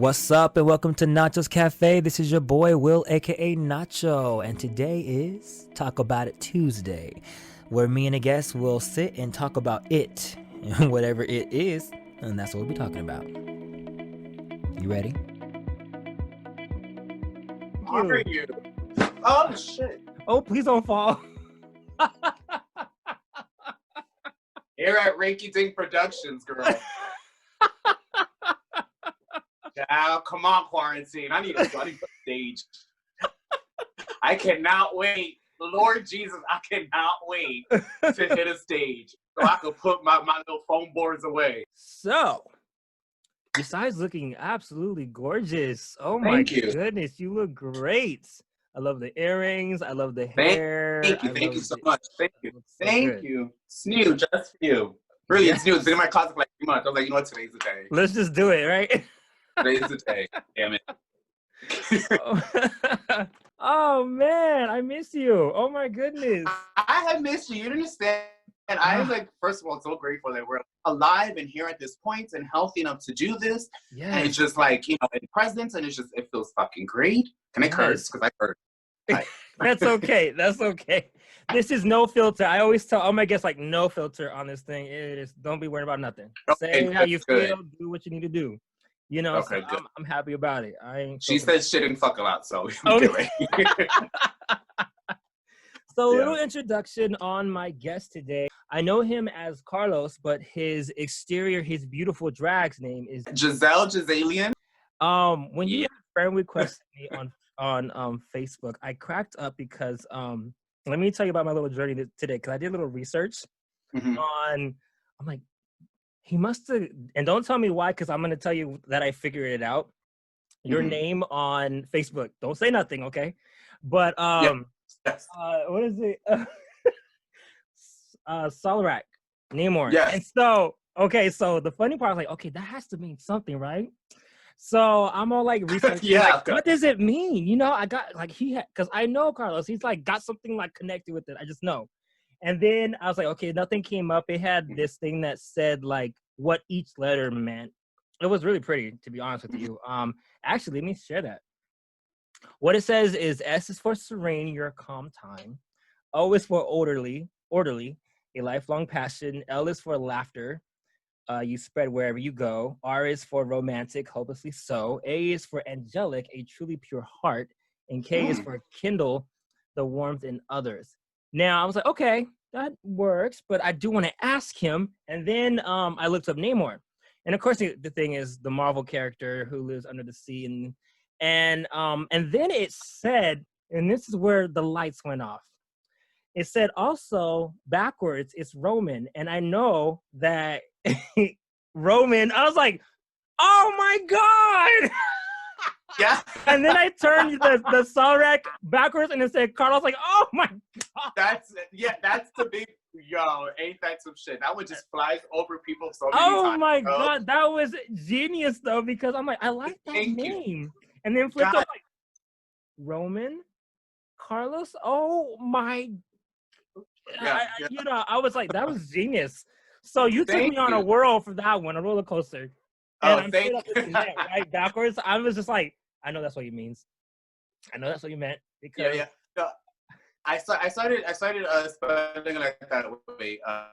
What's up and welcome to Nacho's Cafe. This is your boy Will, aka Nacho, and today is Talk About It Tuesday, where me and a guest will sit and talk about it, whatever it is, and that's what we'll be talking about. You ready? Are you? Oh shit! Oh, please don't fall. Here at Reiki Ding Productions, girl. Now, come on, quarantine. I need a stage. I cannot wait. Lord Jesus, I cannot wait to hit a stage so I can put my little foam boards away. So, besides looking absolutely gorgeous, oh my Thank you. goodness, you look great. I love the earrings. I love the hair. Thank you so much. Thank you. So Thank you. It's new, just for you. Really, It's new. It's been in my closet for like 3 months. I was like, you know what? Today's the day. Let's just do it, right? Today's the day. Damn it. Oh man, I miss you. Oh my goodness. I have missed you. You don't understand. And I was like, first of all, so grateful that we're alive and here at this point and healthy enough to do this. Yeah. And it's just like, in presence, and it feels fucking great. Can I curse? Because I curse. That's okay. That's okay. This is no filter. I always tell all my guests, like, no filter on this thing. It is, don't be worried about nothing. Okay, say how you good. feel, do what you need to do. You know, okay, so I'm happy about it. She says shit and fuck a lot, so okay. So, yeah. Little introduction on my guest today. I know him as Carlos, but his exterior, his beautiful drag's name is Jazel Jazalien. When you friend requested me on Facebook, I cracked up because let me tell you about my little journey today, because I did a little research on. I'm like, he must have, and don't tell me why, because I'm going to tell you that I figured it out. Your name on Facebook. Don't say nothing, okay? But yes. What is it? Solrak, Namor. Yes. And so, okay, so the funny part, I was like, okay, that has to mean something, right? So I'm all like researching, yeah, like, what does it mean? You know, I got like because I know Carlos, he's like got something like connected with it. I just know. And then I was like, okay, nothing came up. It had this thing that said like what each letter meant. It was really pretty, to be honest with you. Actually, let me share that. What it says is S is for serene, your calm time. O is for orderly, a lifelong passion. L is for laughter. You spread wherever you go. R is for romantic, hopelessly so. A is for angelic, a truly pure heart. And K is for kindle, the warmth in others. Now, I was like, okay, that works, but I do want to ask him. And then I looked up Namor. And of course, the thing is the Marvel character who lives under the sea. And then it said, and this is where the lights went off. It said also backwards, it's Roman. And I know that Roman, I was like, oh my God. Yeah. And then I turned the Solrak backwards and it said Carlos, like, oh my God. That's the big, ain't that some shit? That one just flies over people so many times. Oh my God, that was genius though, because I'm like, I like that name. And then flipped up like, Roman, Carlos, oh my, I was like, that was genius. So you took me on a whirl for that one, a roller coaster. And I'm straight up looking at right backwards. I was just like, I know that's what he means. I know that's what you meant. Because No, I started spelling like that way a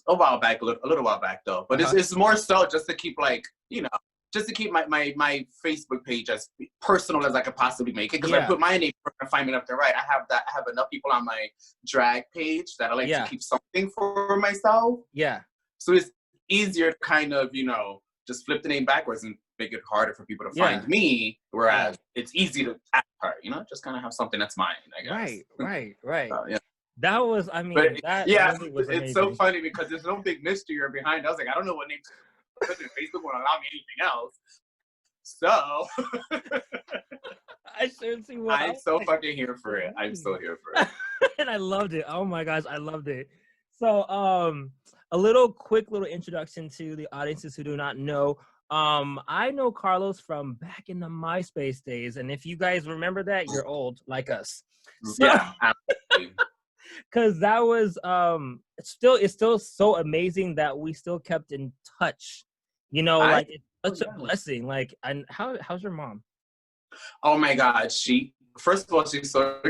while back, a little while back though. But it's more so just to keep like, just to keep my Facebook page as personal as I could possibly make it. Because I put my name and find me up there, right? I have enough people on my drag page that I like to keep something for myself. Yeah. So it's easier to kind of, just flip the name backwards and make it harder for people to find me, whereas it's easy to act her, just kind of have something that's mine, I guess. Right. Yeah. That was, I mean, that really was amazing. It's so funny because there's no big mystery behind. I was like, I don't know what name to put in. Facebook won't allow me anything else. So I sure see what I'm so fucking here for it. I'm so here for it. And I loved it. Oh my gosh, I loved it. So a quick little introduction to the audiences who do not know. I know Carlos from back in the MySpace days, and if you guys remember that, you're old like us. So, yeah, absolutely. Because that was it's still so amazing that we still kept in touch. Like such a blessing. Like, and how's your mom? Oh my God, first of all, she's so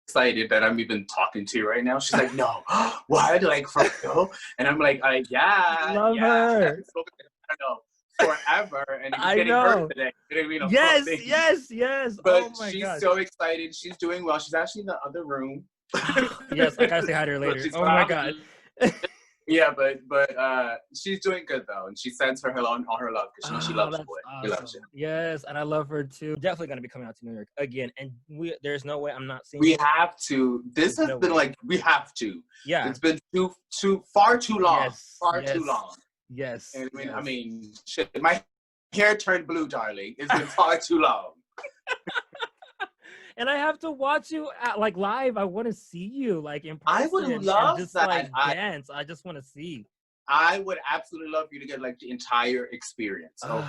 excited that I'm even talking to you right now. She's like, no, what? Like, for real? And I'm like, yeah, Love yeah. I her. haven't spoken to her, I don't know, forever. And he's I getting know. hurt today. You know, Yes. But Oh my she's gosh. so excited. She's doing well. She's actually in the other room. Yes, I gotta say hi to her later. Oh my God. Yeah, but she's doing good though, and she sends her all her love because she loves you. Awesome. She loves you. Yes, and I love her too. Definitely gonna be coming out to New York again, and there's no way I'm not seeing. We have to. This has been like we have to. Yeah, it's been far too long. Yes, Too long. Yes. And yes. I mean, shit. My hair turned blue, darling. It's been far too long. And I have to watch you like live. I want to see you like in person. I would love and just that. Like dance. I just want to see. I would absolutely love you to get like the entire experience of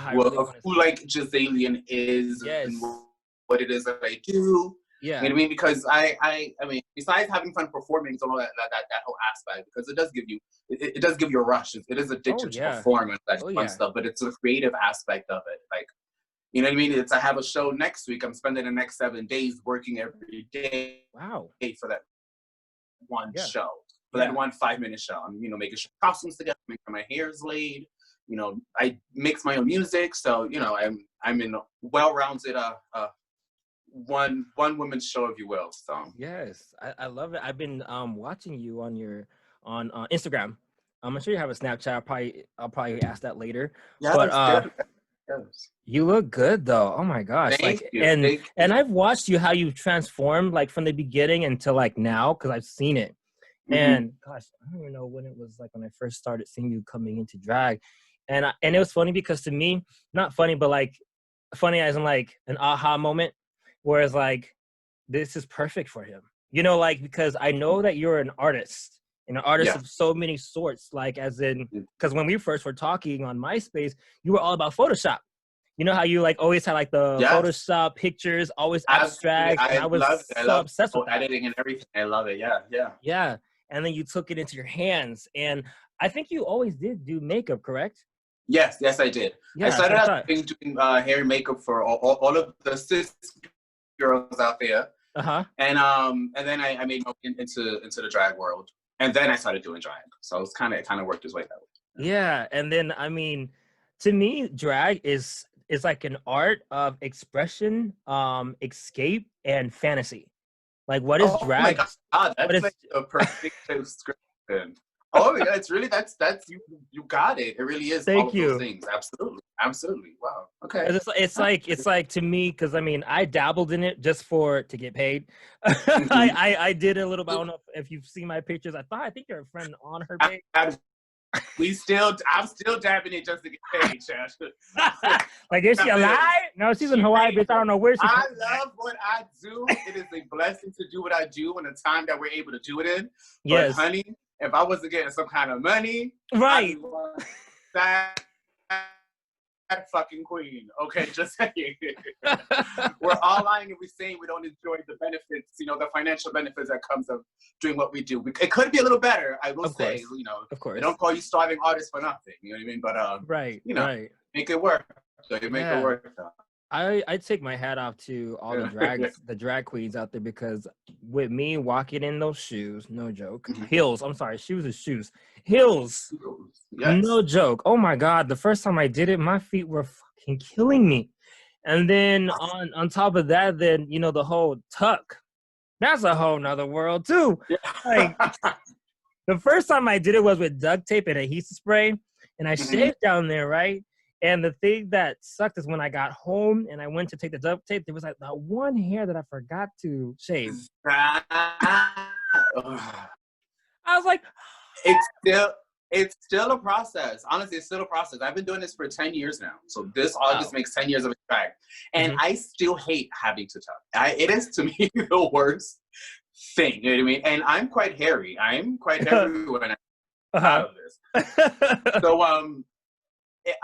who like Jazalien is and what it is that I do. Yeah. You know what I mean? Because I mean, besides having fun performing, it's all that whole aspect, because it does give you it does give you a rush. It is addictive to perform and that fun stuff, but it's a creative aspect of it. Like, you know what I mean? I have a show next week. I'm spending the next 7 days working every day. Wow. For that one show. For that one 5-minute show. I'm, making sure costumes together, making sure my hair is laid. I mix my own music. So, I'm in a well-rounded one woman's show, if you will. So yes, I love it. I've been watching you on Instagram. I'm sure you have a Snapchat. I'll probably ask that later. Yeah, but you look good though. Oh my gosh. Thank you. And I've watched you how you transformed like from the beginning until like now, because I've seen it. Mm-hmm. And gosh, I don't even know when it was, like when I first started seeing you coming into drag. And it was funny because to me, not funny, but like funny as in like an aha moment, whereas like this is perfect for him. Like because I know that you're an artist. And an artist of so many sorts, like as in, because when we first were talking on MySpace, you were all about Photoshop. You know how you like always had like the Photoshop pictures, always abstract. And I was so obsessed with that. Editing and everything. I love it. Yeah. And then you took it into your hands. And I think you always did do makeup, correct? Yes, I did. Yeah, I started out doing hair and makeup for all of the cis girls out there. And then I made my way into the drag world. And then I started doing drag. So it kind of worked its way that way. Yeah. And then, I mean, to me, drag is like an art of expression, escape, and fantasy. Like, what is drag? Oh my God, that's like a perfect description. Oh yeah, it's really that's you got it. It really is. Thank all of you. Those things. Absolutely. Wow. Okay. It's like to me, because I mean I dabbled in it just to get paid. I did a little bit. I don't know if you've seen my pictures. I think you're a friend on her page. I'm still dabbing it just to get paid, Chad. Like, is she alive? No, she's in Hawaii, bitch. I don't know where she. I love what I do. It is a blessing to do what I do in the time that we're able to do it in. Yes, but, honey. If I wasn't getting some kind of money, right? That fucking queen. Okay, just saying. We're all lying and we're saying we don't enjoy the benefits, the financial benefits that comes of doing what we do. It could be a little better, I will say. Of course. They don't call you starving artists for nothing. You know what I mean? But right. Make it work. So you make it work. Though. I take my hat off to all the drag queens out there, because with me walking in those shoes, no joke, heels. I'm sorry, shoes is shoes. Heels, no joke. Oh my God, the first time I did it, my feet were fucking killing me. And then on top of that, then the whole tuck. That's a whole nother world too. Like the first time I did it was with duct tape and adhesive spray, and I shaved down there, right? And the thing that sucked is when I got home and I went to take the duct tape, there was like that one hair that I forgot to shave. I was like, it's still a process. Honestly, it's still a process. I've been doing this for 10 years now. So this August makes 10 years of drag. And I still hate having to tuck. It is, to me, the worst thing. You know what I mean? And I'm quite hairy. I'm quite hairy when I'm out of this. So,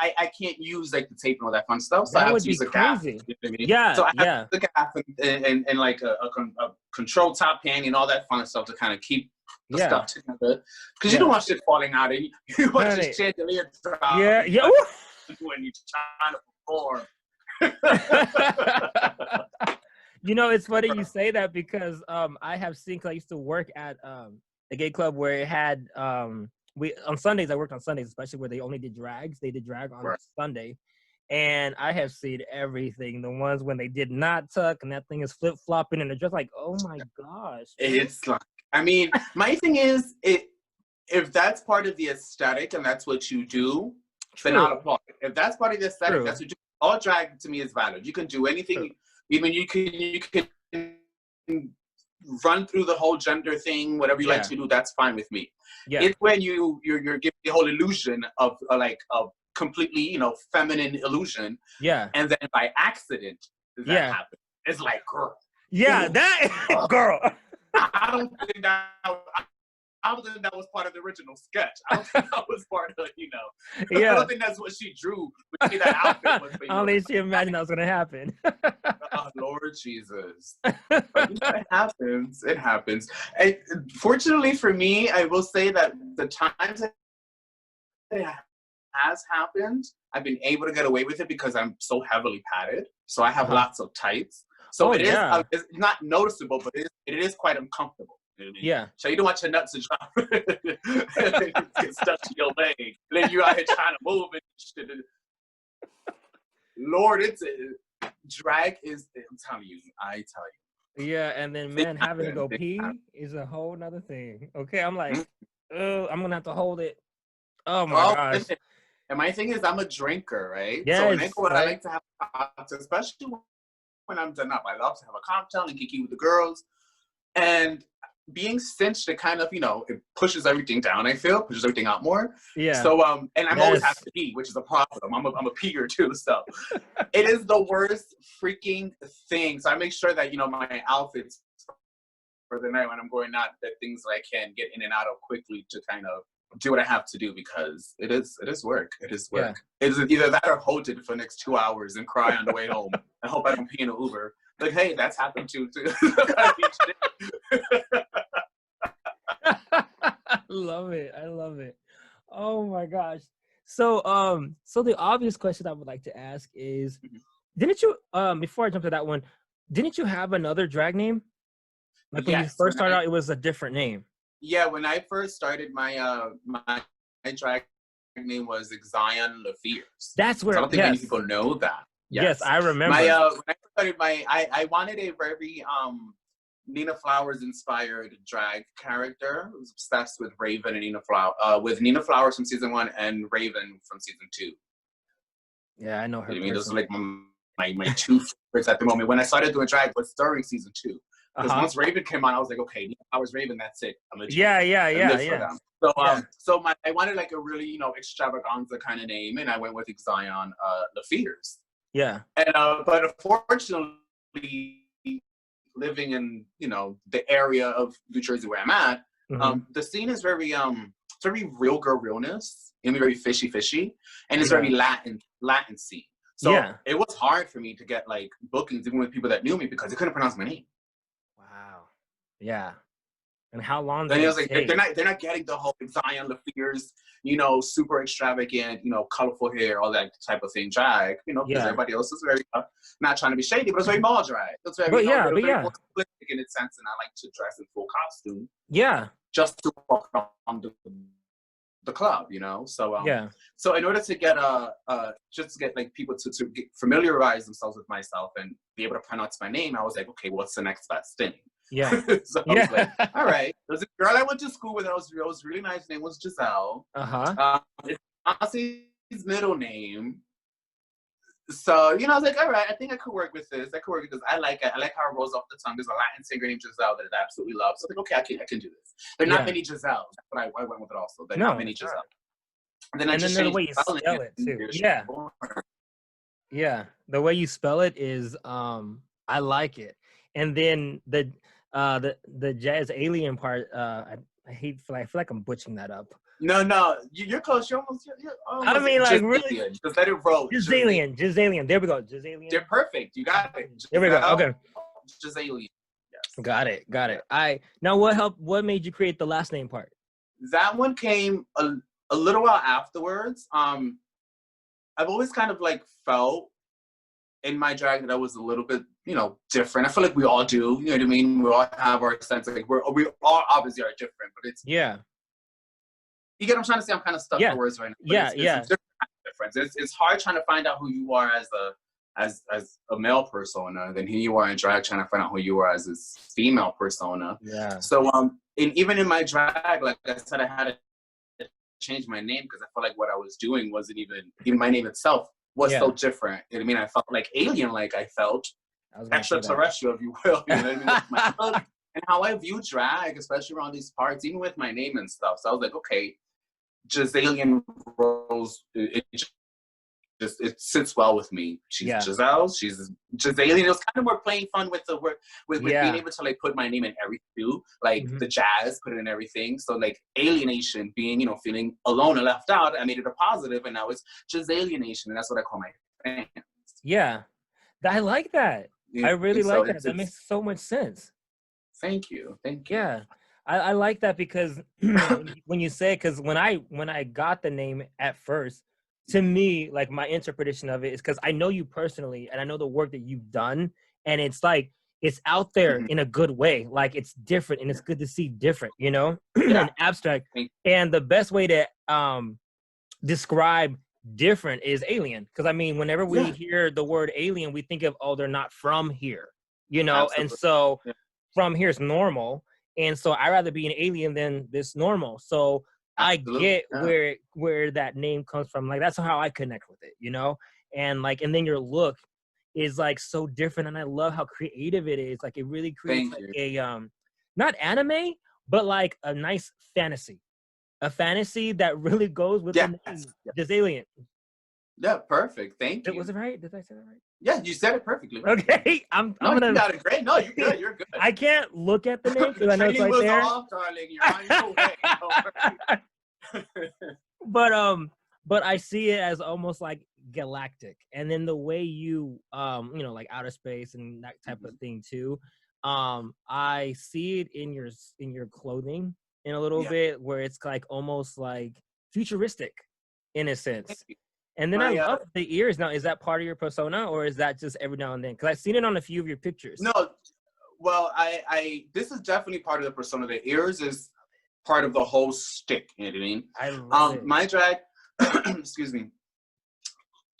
I can't use like the tape and all that fun stuff. So I have to use a gaff. You know what I mean? Yeah. So I have the gaff and like a control top panty and all that fun stuff to kind of keep the stuff together. Because you don't want shit falling out of you. You want your chandelier drop. Yeah. when you're trying to perform. You know, it's funny you say that because I have seen, cause I used to work at a gay club where it had we on Sundays. I worked on Sundays, especially where they only did drags. They did drag on Sunday, and I have seen everything. The ones when they did not tuck and that thing is flip flopping, and they're just like, oh my gosh. It's like, I mean, my thing is, if that's part of the aesthetic and that's what you do, then I'll applaud it. If that's part of the aesthetic, that's what you do. All drag to me is valid. You can do anything. Even you can run through the whole gender thing, whatever you like to do. That's fine with me. Yeah. It's when you're giving the whole illusion of like a completely, you know, feminine illusion. Yeah. And then by accident that happens. It's like, girl. Yeah, that girl. I don't think that. I don't think that was part of the original sketch. I don't think that was part of, you know. Yeah. I don't think that's what she drew. When that outfit was. I don't think she imagined that was gonna happen. Oh, Lord Jesus. But, you know, it happens. It happens. And fortunately for me, I will say that the times it has happened, I've been able to get away with it because I'm so heavily padded. So I have lots of tights. So it is. It's not noticeable, but it is quite uncomfortable. You know what I mean? Yeah. So you don't want your nuts to drop, get stuck to your leg. Then you out here trying to move and shit. Lord, drag is. I'm telling you. I tell you. Yeah, and then man, having to go pee is a whole nother thing. Okay, I'm like, I'm gonna have to hold it. Oh my gosh. And my thing is, I'm a drinker, right? Yes, so when I go, I like to have cocktails, especially when I'm done up. I love to have a cocktail and kiki with the girls, and being cinched, it kind of, you know, it pushes everything down. I feel pushes everything out more. Yeah. So and I'm always have to pee, which is a problem. I'm a peer too. So it is the worst freaking thing. So I make sure that, you know, my outfits for the night when I'm going out, that things that I can get in and out of quickly to kind of do what I have to do, because it is work. It is work. Yeah. It's either that or hold it for the next 2 hours and cry on the way home. I hope I don't pee in an Uber. Like, hey, that's happened too. Love it. I love it. Oh my gosh. So so the obvious question I would like to ask is, didn't you before I jump to that one, didn't you have another drag name? Like when you first started out, it was a different name. Yeah, when I first started, my my drag name was Jazel Jazalien. That's where I don't think many people know that. Yes, I remember. When I started I wanted a very Nina Flowers inspired drag character. I was obsessed with Raven and Nina Flowers from season 1 and Raven from season 2. Yeah, I know her. I mean, those are like my two favorites at the moment. When I started doing drag, was during season 2. Because once Raven came on, I was like, okay, Nina Flowers, Raven, that's it. I'm legit. Yeah. So I wanted like a really, you know, extravaganza kind of name, and I went with Jazel Jazalien. Yeah. And but unfortunately, living in, you know, the area of New Jersey where I'm at, the scene is very it's very real girl realness, and very fishy, and it's very Latin scene. So it was hard for me to get like bookings even with people that knew me because they couldn't pronounce my name. Wow. Yeah. And how long? Then it was like they're not getting the whole Zion LaFear's, you know, super extravagant, you know, colorful hair, all that type of thing drag, you know, because everybody else is very not trying to be shady, but it's very ball drag. It's very, very simplistic in its sense, and I like to dress in full costume. Yeah. Just to walk around the club, you know. So So in order to get just to get like people to familiarize themselves with myself and be able to pronounce my name, I was like, okay, what's the next best thing? Yeah. So I was like, all right. There's a girl I went to school with. It was really nice. Her name was Jazel. It's Aussie's middle name. So, you know, I was like, all right, I think I could work with this. I like it. I like how it rolls off the tongue. There's a Latin singer named Jazel that I absolutely love. So I was like, okay, I can do this. There are not many Jazels, but I went with it also. There are not many Jazels. And then the way you spell it too. Yeah. Yeah. The way you spell it is I like it. And then the Jazalien part, I feel like I'm butchering that up. No, you're close. You're almost. I mean, like really. Just let it roll. Jazalien. There we go. Jazalien. They're perfect. You got it. There we go. Okay. Jazalien. Yes. Got it. Now, what made you create the last name part? That one came a little while afterwards. I've always kind of like felt in my drag that I was a little bit, you know, different. I feel like we all do, you know what I mean? We all have our sense of like, we all obviously are different, but it's, Yeah. you get what I'm trying to say? I'm kind of stuck Yeah. for words right now. But Yeah. it's a Yeah. different kind of difference. It's hard trying to find out who you are as a male persona than who you are in drag, trying to find out who you are as this female persona. Yeah. So even in my drag, like I said, I had to change my name because I felt like what I was doing wasn't even my name itself was so different. You know what I mean? I felt like alien, like I felt extraterrestrial, if you will. You know what I mean? With my look and how I view drag, especially around these parts, even with my name and stuff. So I was like, okay, Jazalien rolls. It sits well with me. She's Jazel. She's Jazalien. It was kind of more playing fun with the word, with being able to like put my name in everything too, like the jazz, put it in everything. So like alienation, being, you know, feeling alone and left out, I made it a positive, and now it's Jazalienation, and that's what I call my fans. Yeah, I like that. I really like that. That makes so much sense. Thank you. Thank you. Yeah, I like that because when you say, because when I got the name at first, to me, like my interpretation of it is because I know you personally and I know the work that you've done, and it's like it's out there in a good way. Like it's different and it's good to see different, you know, in abstract. And the best way to describe different is alien, because I mean, whenever we hear the word alien, we think of, oh, they're not from here, you know. And so from here is normal, and so I'd rather be an alien than this normal. So I get where that name comes from. Like that's how I connect with it, you know. And like, and then your look is like so different, and I love how creative it is. Like it really creates like a not anime, but like a nice fantasy. A fantasy that really goes with the name, Jazalien. Yeah, perfect. Thank you. Was it right? Did I say that right? Yeah, you said it perfectly. Right? Okay, I'm gonna. You got it great. No, you're good. You're good. I can't look at the name because I know it's right there. Off, darling. You're on your way. But I see it as almost like galactic, and then the way you you know, like outer space and that type of thing too. I see it in your clothing in a little bit, where it's like almost like futuristic in a sense. And then I love the ears. Now, is that part of your persona, or is that just every now and then? Because I've seen it on a few of your pictures. No, well, this is definitely part of the persona. The ears is part of the whole stick. You know what I mean? I love it. My drag, excuse me.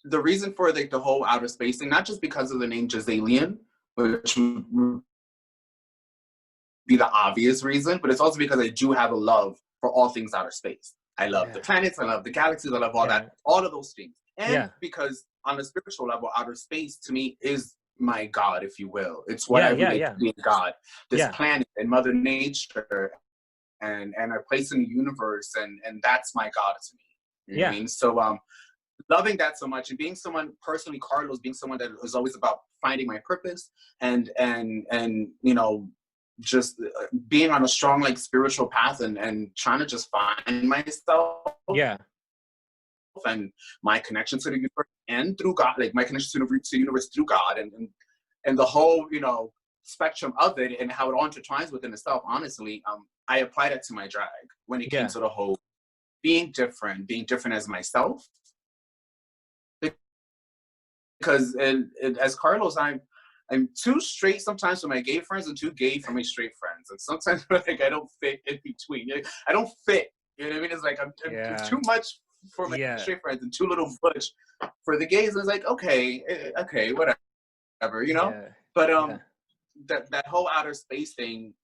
The reason for like the whole outer space thing, not just because of the name Jazalien, which would be the obvious reason, but it's also because I do have a love for all things outer space. I love the planets, I love the galaxies, I love all that, all of those things. And because on a spiritual level, outer space to me is my God, if you will. It's what I relate to being God. This planet and Mother Nature and our place in the universe, and that's my God to me. You know what I mean? So loving that so much, and being someone personally, Carlos, being someone that is always about finding my purpose and you know, just being on a strong like spiritual path and trying to just find myself and my connection to the universe and through God, like my connection to the universe through God, and the whole, you know, spectrum of it and how it all intertwines within itself. Honestly, I applied it to my drag when it came to the whole being different as myself, because as Carlos, I'm too straight sometimes for my gay friends and too gay for my straight friends. And sometimes like I don't fit in between. I don't fit. You know what I mean? It's like I'm too much for my straight friends and too little butch for the gays. And it's like, okay, whatever, you know? But that whole outer space thing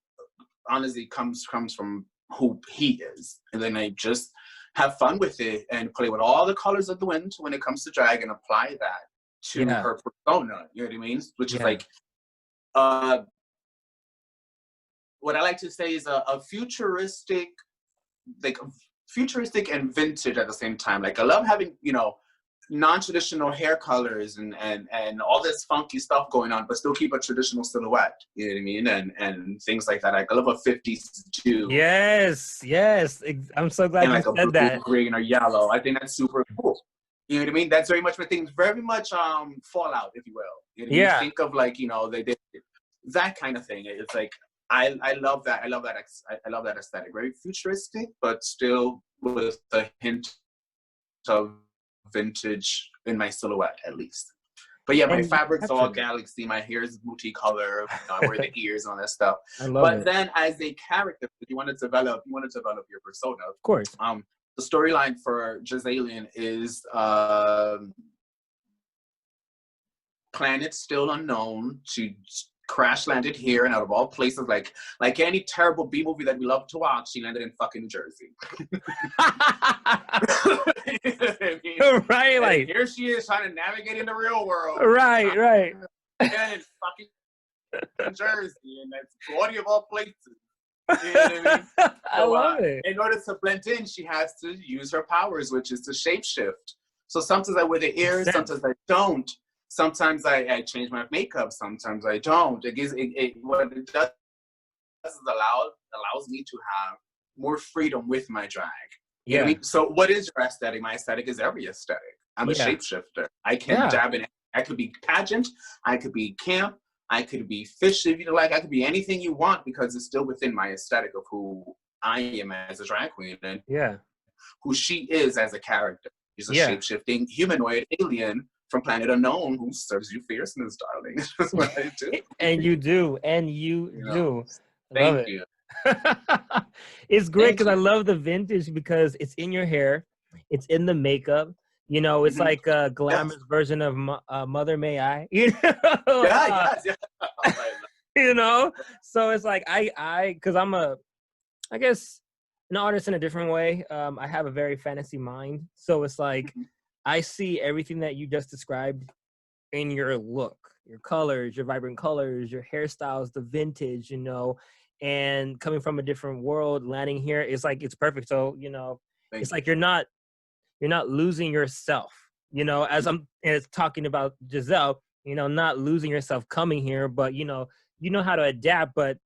honestly comes from who he is. And then I just have fun with it and play with all the colors of the wind when it comes to drag and apply that to her persona, you know what I mean? Which is like, what I like to say is a futuristic, like futuristic and vintage at the same time. Like I love having, you know, non-traditional hair colors and all this funky stuff going on, but still keep a traditional silhouette, you know what I mean? And things like that. Like I love a 50s too. Yes. I'm so glad you said that. Green or yellow. I think that's super cool. You know what I mean? That's very much for things, very much Fallout, if you will. You know, you think of like, you know, they that kind of thing. It's like I love that. I love that aesthetic. Very futuristic, but still with a hint of vintage in my silhouette, at least. But yeah, my fabric's all galaxy. My hair is multicolour. I wear the ears and all that stuff. I love but it. Then, as a character, you want to develop your persona. Of course. The storyline for Jazalien is planet still unknown. She crash landed here, and out of all places, like any terrible B movie that we love to watch, she landed in fucking New Jersey. Right, like and here she is trying to navigate in the real world. Right. And in fucking Jersey, and that's gaudy of all places. You know what I mean? So, I love it. In order to blend in, she has to use her powers, which is to shapeshift. So sometimes I wear the ears, sometimes I don't. Sometimes I change my makeup, sometimes I don't. What it does is allows me to have more freedom with my drag. You know what I mean? So what is your aesthetic? My aesthetic is every aesthetic. I'm a shapeshifter. I can dab in. I could be pageant, I could be camp, I could be fish if you like, I could be anything you want because it's still within my aesthetic of who I am as a drag queen and who she is as a character. She's a shape-shifting humanoid alien from planet unknown who serves you fierceness, darling. That's what I do. And you do. Do. Thank you. It's great because I love the vintage because it's in your hair. It's in the makeup. You know, it's like a glamorous version of Mother May I. You know? You know? So it's like because I'm I guess an artist in a different way. I have a very fantasy mind. So it's like I see everything that you just described in your look, your colors, your vibrant colors, your hairstyles, the vintage, you know, and coming from a different world, landing here, it's like, it's perfect. So, you know, it's like you're not losing yourself, you know, as it's talking about Jazel, you know, not losing yourself coming here, but, you know how to adapt, but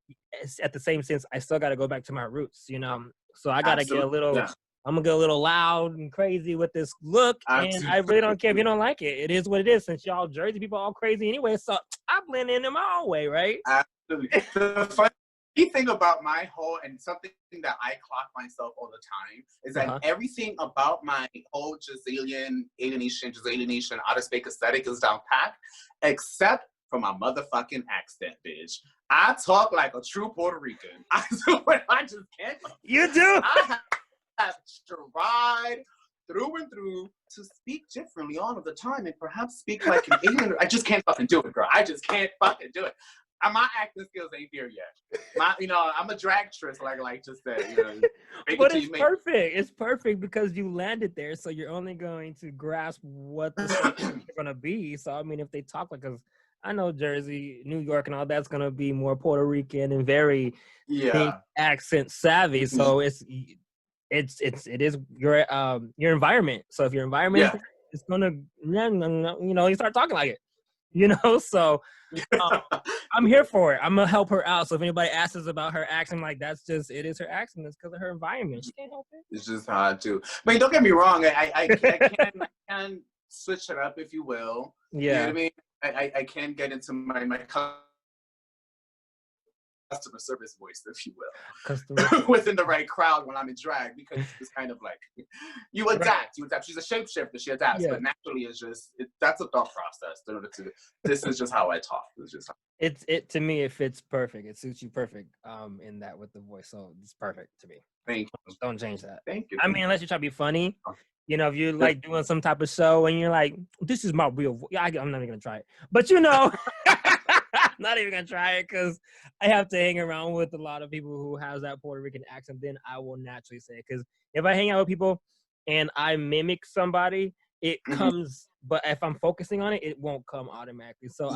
at the same sense, I still got to go back to my roots, you know? So I got to get a little, I'm gonna get a little loud and crazy with this look, and I really don't care if you don't like it. It is what it is. Since y'all Jersey people all crazy anyway, so I blend in my own way, right? Absolutely. The funny thing about my whole, and something that I clock myself all the time, is that everything about my whole Jazalienation, outer space aesthetic is down pat, except for my motherfucking accent, bitch. I talk like a true Puerto Rican. I just can't. You do? I have tried through and through to speak differently all of the time and perhaps speak like an alien. I just can't fucking do it, girl. I just can't fucking do it. My acting skills ain't there yet. I'm a dragtress, like just said. You know, but it's perfect. It's perfect because you landed there, so you're only going to grasp what the they're gonna be. So I mean, if they talk like us, I know Jersey, New York, and all that's gonna be more Puerto Rican and very accent savvy. So it is your environment. So if your environment is gonna, you know, you start talking like it, you know. So I'm here for it. I'm gonna help her out. So if anybody asks us about her accent, like it is her accent. It's because of her environment. She can't help it. It's just hard to. I mean, don't get me wrong. I can switch it up if you will. Yeah. You know what I mean? I can get into my customer service voice, if you will, within the right crowd when I'm in drag, because it's kind of like you adapt. She's a shapeshifter. She adapts, but naturally, that's a thought process. This is just how I talk. It's just to me, it fits perfect. It suits you perfect. In that with the voice, so it's perfect to me. Thank you. Don't change that. Thank you. I mean, unless you try to be funny. You know, if you're like doing some type of show and you're like, this is my real voice. I'm not even going to try it. But you know, I'm not even going to try it because I have to hang around with a lot of people who has that Puerto Rican accent. Then I will naturally say it. Because if I hang out with people and I mimic somebody, it comes. But if I'm focusing on it, it won't come automatically. So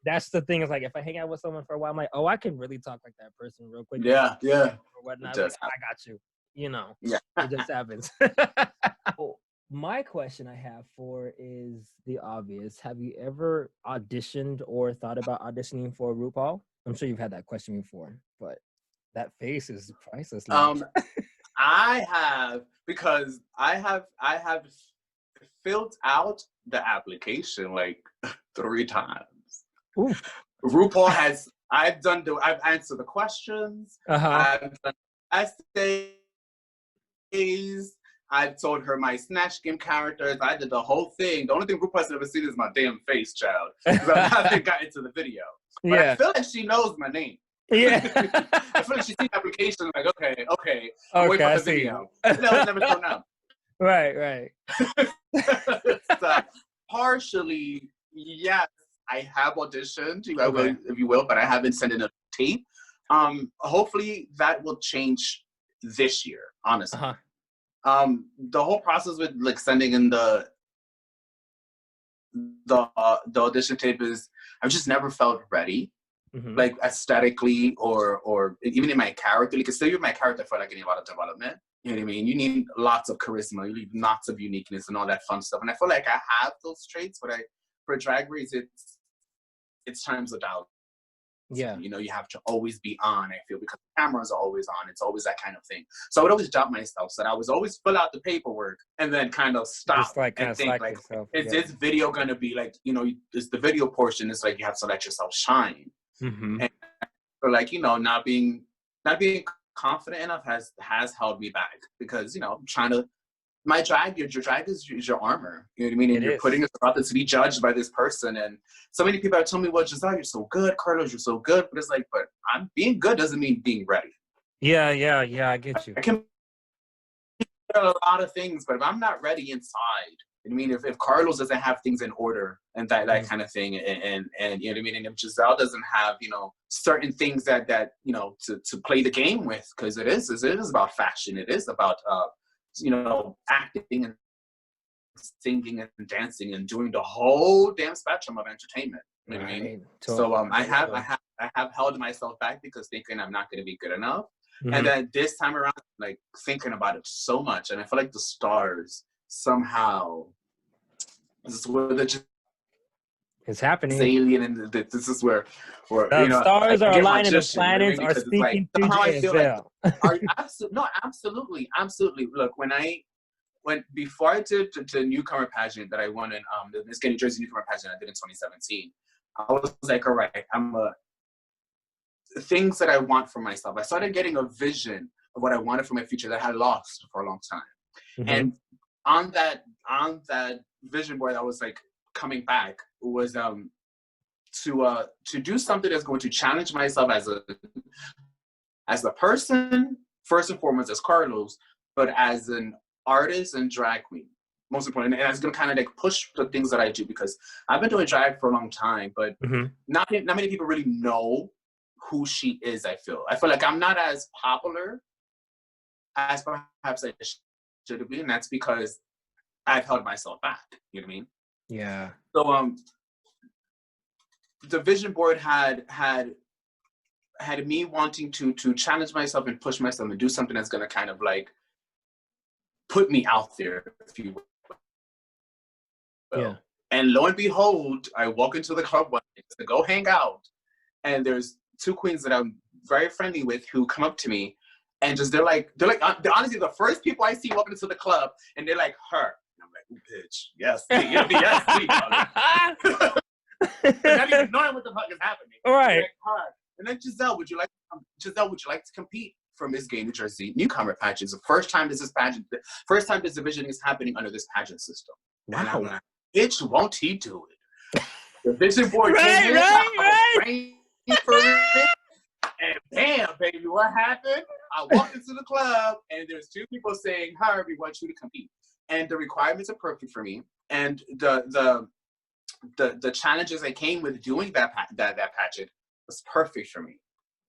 that's the thing. Is like if I hang out with someone for a while, I'm like, oh, I can really talk like that person real quick. Yeah. Or whatnot. Like, I got you. You know, it just happens. Well, my question I have is the obvious. Have you ever auditioned or thought about auditioning for RuPaul? I'm sure you've had that question before, but that face is priceless. I have, because I have filled out the application like 3 times. Ooh. RuPaul I've answered the questions. I've done essays. I told her my Snatch Game characters. I did the whole thing. The only thing RuPaul has ever seen is my damn face, child. Because I haven't got into the video. But I feel like she knows my name. Yeah. I feel like she's seen the application. Like, okay. I'm waiting for the video. That was never shown up. Right. So, partially, yes, I have auditioned, if you will, but I haven't sent in a tape. Hopefully that will change this year, honestly. The whole process with like sending in the audition tape is I've just never felt ready. Like aesthetically or even in my character, like still in my character, I feel like I need a lot of development. You know what I mean? You need lots of charisma, you need lots of uniqueness and all that fun stuff. And I feel like I have those traits, but for Drag Race, it's times of doubt. Yeah. You know, you have to always be on, I feel, because the cameras are always on. It's always that kind of thing. So I would always doubt myself. So I was always fill out the paperwork and then kind of stop just like and think, like, yourself, is this video going to be like, you know, is the video portion, it's like you have to let yourself shine. And or like, you know, not being confident enough has held me back because, you know, my drag, your drag is your armor. You know what I mean? And you're putting yourself out there to be judged by this person. And so many people are telling me, well, Jazel, you're so good. Carlos, you're so good. But it's like, but I'm being good doesn't mean being ready. Yeah, I get you. I can do a lot of things, but if I'm not ready inside, I mean, if Carlos doesn't have things in order and that kind of thing, and you know what I mean, and if Jazel doesn't have, you know, certain things that you know to play the game with, because it is about fashion, it is about you know, acting and singing and dancing and doing the whole damn spectrum of entertainment. You know what I mean? So I have held myself back because thinking I'm not going to be good enough, and then this time around, like thinking about it so much, and I feel like the stars somehow. This is where it's happening. Alien, and this is where the you know, are aligning, the planets are speaking to Jazel. Like, absolutely. Look, before I did the newcomer pageant that I won in the Miss New Jersey newcomer pageant I did in 2017, I was like, all right, things that I want for myself. I started getting a vision of what I wanted for my future that I had lost for a long time, and on that vision board that was like coming back was to do something that's going to challenge myself as a person, first and foremost as Carlos, but as an artist and drag queen, most important. And I was going to kind of like push the things that I do, because I've been doing drag for a long time, but not many people really know who she is. I feel like I'm not as popular as perhaps I should be, and that's because I've held myself back. You know what I mean? Yeah. So the vision board had me wanting to challenge myself and push myself and do something that's gonna kind of like put me out there, if you will. Yeah. And lo and behold, I walk into the club one day to go hang out, and there's two queens that I'm very friendly with who come up to me, and just they're honestly the first people I see walking into the club, and they're like, her. Bitch, yes, yes, not even knowing what the fuck is happening. All right. And then Jazel, would you like to compete for Miss Gay New Jersey newcomer pageant? It's the first time this division is happening under this pageant system. Wow. And I'm like, bitch, won't he do it? The vision board came in, right. For it, and bam, baby, what happened? I walked into the club, and there's two people saying, "Hi, we want you to compete." And the requirements are perfect for me, and the challenges that came with doing that pageant was perfect for me.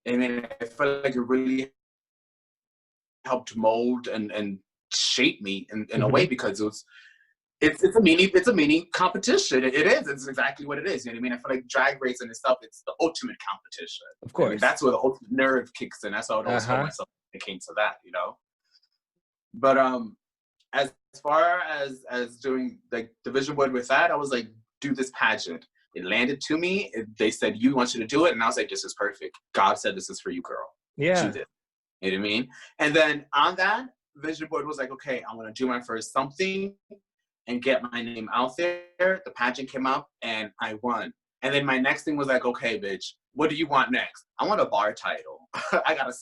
I mean, I felt like it really helped mold and shape me in a way, because it's a mini competition. It is. It's exactly what it is. You know what I mean? I feel like Drag Race in itself, it's the ultimate competition. Of course, I mean, that's where the ultimate nerve kicks in. That's how I always told myself when it came to that. You know, but as far as doing like the vision board with that, I was like, do this pageant. It landed to me. They said, you want you to do it. And I was like, this is perfect. God said, this is for you, girl. Yeah. Do this. You know what I mean? And then on that, vision board was like, okay, I'm going to do my first something and get my name out there. The pageant came up and I won. And then my next thing was like, okay, bitch, what do you want next? I want a bar title. I got a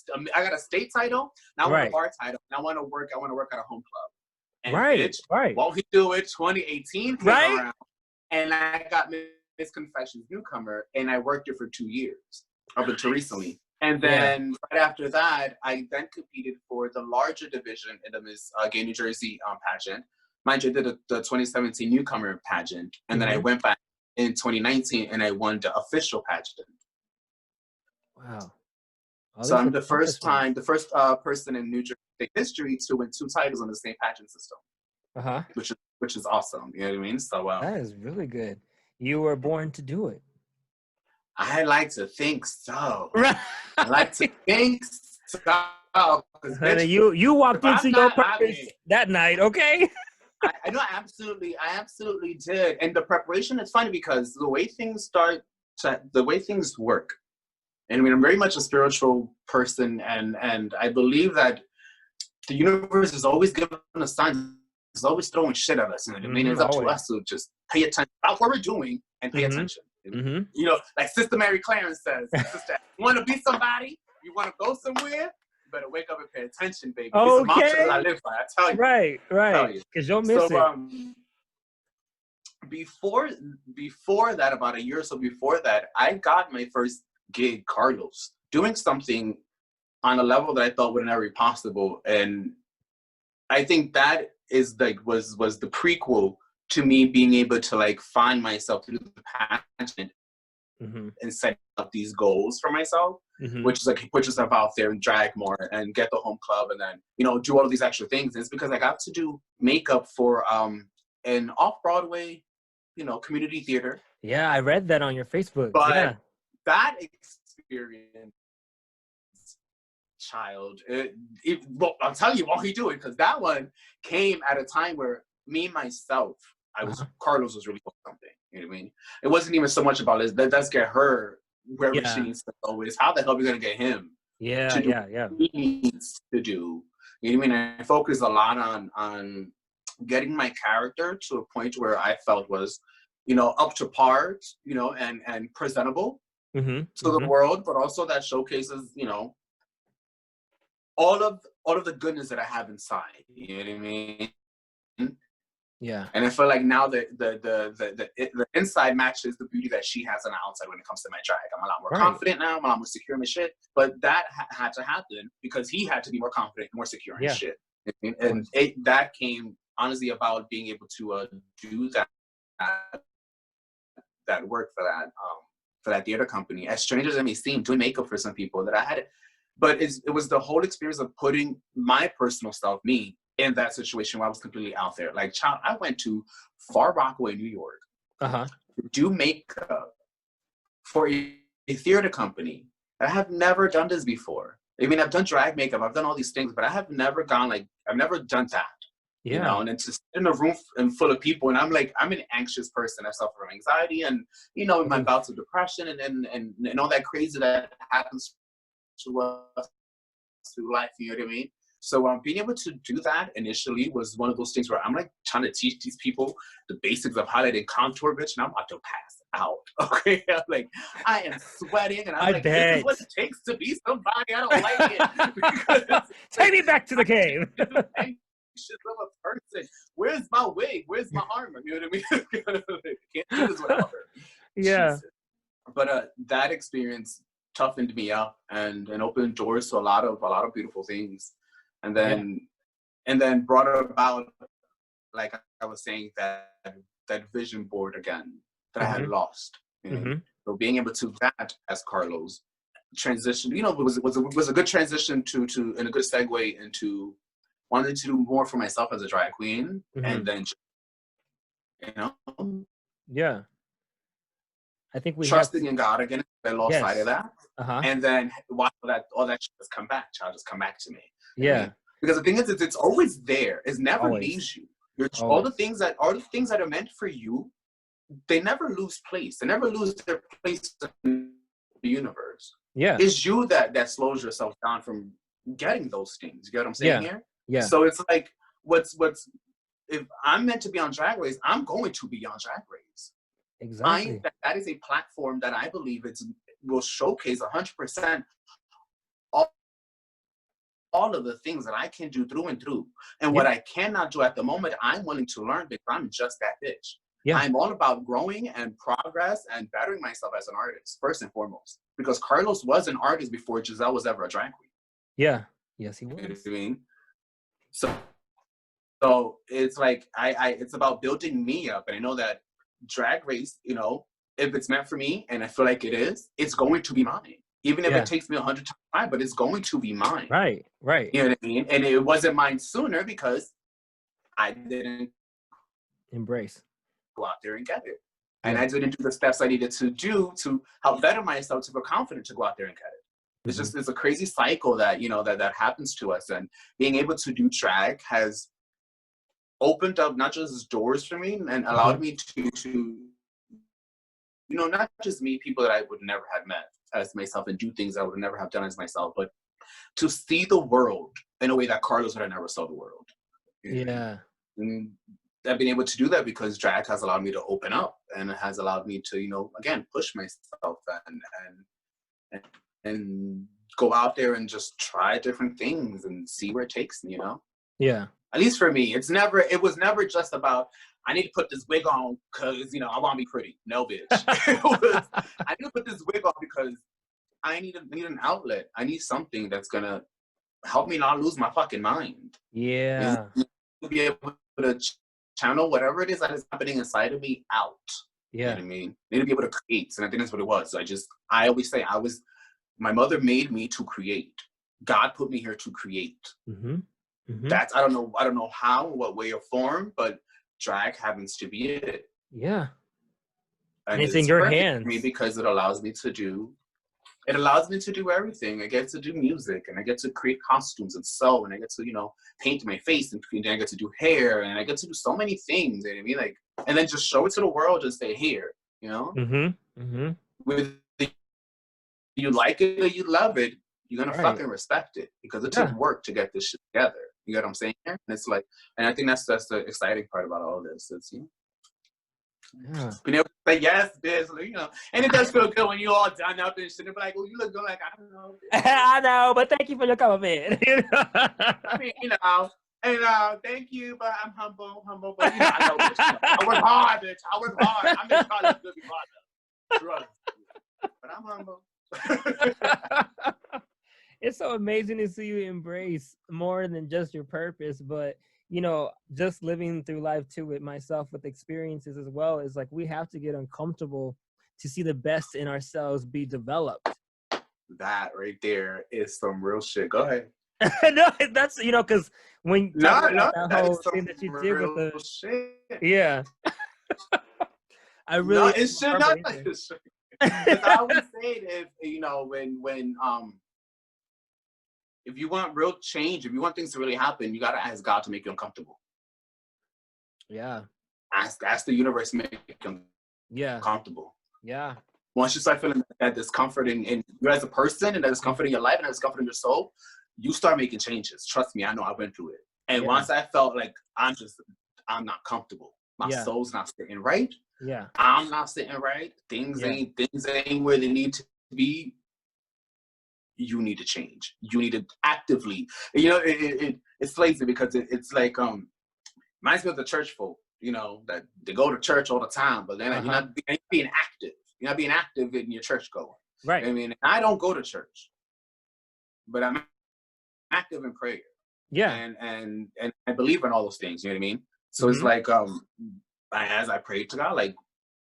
state title. Now I want a bar title. And I want to work at a home club. And Right, bitch, right, won't he do it? 2018 came right. around, and I got Miss Confections Newcomer, and I worked it for 2 years up until recently. And Yeah. then right after that, I then competed for the larger division in the Miss Gay New Jersey pageant. Mind you, I did the 2017 Newcomer pageant, and then I went back in 2019 and I won the official pageant. Wow. All So these I'm the first accomplishments. person in New Jersey history to win 2 titles on the same pageant system, Uh-huh. which is awesome. You know what I mean? So That is really good. You were born to do it. I like to think so. Right. I like to think so. Because Honey, bitch, you if walked into I'm your not, I purpose mean, that night, okay? I know I absolutely did. And the preparation is funny because the way things work. And I mean, I'm very much a spiritual person, and I believe that the universe is always giving us signs. It's always throwing shit at us. And I mean, it's up to Always. us to just pay attention about what we're doing and pay attention. You know, like Sister Mary Clarence says, sister, you want to be somebody? You want to go somewhere? You better wake up and pay attention, baby. These are mantras I live by. I tell you. Right. Because you'll miss it. Before that, about a year or so before that, I got my first gig, Carlos, doing something on a level that I thought would never be possible. And I think that is like was the prequel to me being able to like find myself through the pageant and set up these goals for myself, which is like put yourself out there and drag more and get the home club and then, you know, do all of these extra things. And it's because I got to do makeup for an off-Broadway, you know, community theater. Yeah, I read that on your Facebook. But that experience, child, well, I'll tell you why he do it, because that one came at a time where me myself, Carlos was really something. You know what I mean? It wasn't even so much about let's get her wherever she needs to go. Is how the hell are we gonna get him to do what he needs to do? You know what I mean? I focused a lot on getting my character to a point where I felt was, you know, up to par, you know, and presentable to the world, but also that showcases, you know, all of the goodness that I have inside. You know what I mean? Yeah. And I feel like now that the inside matches the beauty that she has on the outside when it comes to my drag. I'm a lot more confident now. I'm a lot more secure in my shit. But that had to happen because he had to be more confident, more secure in his shit. And that came honestly about being able to do that work for that theater company. As strange as it may seem, doing makeup for some people that I had it. But it was the whole experience of putting my personal self, me, in that situation where I was completely out there. Like, child, I went to Far Rockaway, New York, to do makeup for a theater company. I have never done this before. I mean, I've done drag makeup, I've done all these things, but I have never I've never done that. Yeah. You know, and it's just in a room full of people, and I'm an anxious person. I suffer from anxiety, and you know, my bouts of depression, and all that crazy that happens to us through life. You know what I mean? So being able to do that initially was one of those things where I'm like trying to teach these people the basics of highlighting contour, bitch, and I'm about to pass out. Okay, I'm like, I am sweating, and I'm like, this is what it takes to be somebody. I don't like it. Take me back to the cave. Of a person. Where's my wig? Where's my armor? You know what I mean? Can't do this without her. Yeah. Jesus. But that experience toughened me up and opened doors to a lot of beautiful things, and then brought about, like I was saying, that vision board again that I had lost. You know? So being able to that as Carlos transition, you know, was a good transition to and a good segue into wanted to do more for myself as a drag queen, and then, you know, I think we trusting in God again. I lost sight of that, and then watch all that shit just come back. Child, just come back to me. Yeah, right? Because the thing is, it's always there. It never leaves you. All the things that are meant for you, they never lose place. They never lose their place in the universe. Yeah, it's you that slows yourself down from getting those things. You get what I'm saying here? Yeah. So it's like, what's if I'm meant to be on Drag Race, I'm going to be on Drag Race. Exactly. That is a platform that I believe will showcase 100% all all of the things that I can do through and through. And Yeah. what I cannot do at the moment, I'm willing to learn because I'm just that bitch. Yeah. I'm all about growing and progress and bettering myself as an artist, first and foremost. Because Carlos was an artist before Jazel was ever a drag queen. Yeah. Yes, he was. You know what I mean? So it's like it's about building me up. And I know that Drag Race, you know, if it's meant for me, and I feel like it is, it's going to be mine. Even if it takes me 100 times, but it's going to be mine. Right. You know what I mean? And it wasn't mine sooner because I didn't embrace, go out there and get it. And I didn't do the steps I needed to do to help better myself to feel confident to go out there and get it. It's just, it's a crazy cycle that, you know, that happens to us. And being able to do drag has opened up not just doors for me and allowed me to, you know, not just meet people that I would never have met as myself and do things I would never have done as myself, but to see the world in a way that Carlos would have never saw the world. Yeah. And I've been able to do that because drag has allowed me to open up and it has allowed me to, you know, again, push myself and go out there and just try different things and see where it takes me, you know? Yeah. At least for me, it was never just about, I need to put this wig on because, you know, I want to be pretty. No, bitch. I need to put this wig on because I need an outlet. I need something that's going to help me not lose my fucking mind. Yeah. To be able to channel whatever it is that is happening inside of me out. Yeah. You know what I mean? I need to be able to create. And I think that's what it was. So I always say my mother made me to create. God put me here to create. That's, I don't know how, what way or form, but drag happens to be it. Yeah. And it's in your hands. For me because it allows me to do everything. I get to do music and I get to create costumes and sew and I get to, you know, paint my face and I get to do hair and I get to do so many things. You know what I mean? Like, and then just show it to the world and say, here, you know? Whether you like it or you love it, you're gonna fucking respect it because it took work to get this shit together. You get what I'm saying? And it's like, and I think that's the exciting part about all this. It's, you know, being able to say yes, bitch, you know, and it does feel good when you all done up and shit. They're like, "Oh, you look good." Like, I don't know. I know, but thank you for your compliment. I mean, you know, and thank you, but I'm humble, but you know, I know, bitch, I work hard, bitch. I work hard. I'm just trying to be hard, but I'm humble. It's so amazing to see you embrace more than just your purpose, but you know, just living through life too with myself with experiences as well is like we have to get uncomfortable to see the best in ourselves be developed. That right there is some real shit. Go ahead. No, that's, you know, because when that whole thing that you did with the shit. Yeah. I really no, it should not. Because I always say that, you know, when if you want real change, if you want things to really happen, you gotta ask God to make you uncomfortable. Yeah. Ask the universe to make you uncomfortable. Yeah. Once you start feeling that discomfort in you as a person and that discomfort in your life and that discomfort in your soul, you start making changes. Trust me, I know I went through it. And once I felt like I'm not comfortable. My soul's not sitting right. Yeah. I'm not sitting right. Things ain't where they need to be. You need to change. You need to actively, you know, it's lazy because it's like, reminds me of the church folk, you know, that they go to church all the time, but then you're not being active. You're not being active in your church going. Right. I mean, I don't go to church, but I'm active in prayer. Yeah. And I believe in all those things, you know what I mean? So it's like, as I pray to God, like,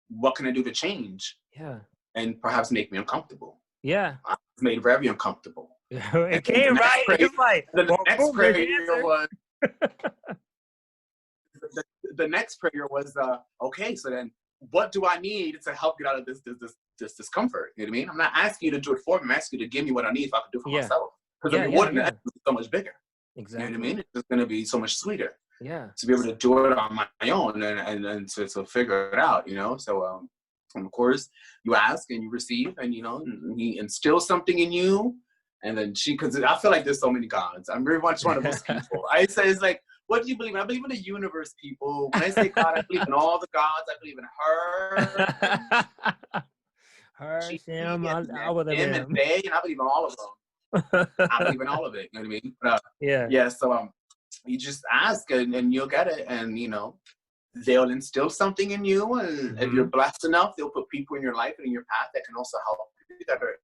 what can I do to change? Yeah. And perhaps make me uncomfortable. Yeah. I was made very uncomfortable. It came right. It's like, the next prayer was the next prayer was okay, so then what do I need to help get out of this discomfort? You know what I mean? I'm not asking you to do it for me. I'm asking you to give me what I need if I could do it for myself. Because if you wouldn't, it's so much bigger. Exactly. You know what I mean? It's just going to be so much sweeter. Yeah. To be able to do it on my own and to figure it out, you know? So, and of course, you ask and you receive, and, you know, and he instills something in you. And then because I feel like there's so many gods. I'm very much one of those people. I say, it's like, what do you believe in? I believe in the universe, people. When I say God, I believe in all the gods. I believe in her. Her, She, Shem, and him and they, and I believe in all of them. I believe in all of it. You know what I mean? But, Yeah. yeah. So you just ask and you'll get it, and you know they'll instill something in you, and if you're blessed enough, they'll put people in your life and in your path that can also help you, that are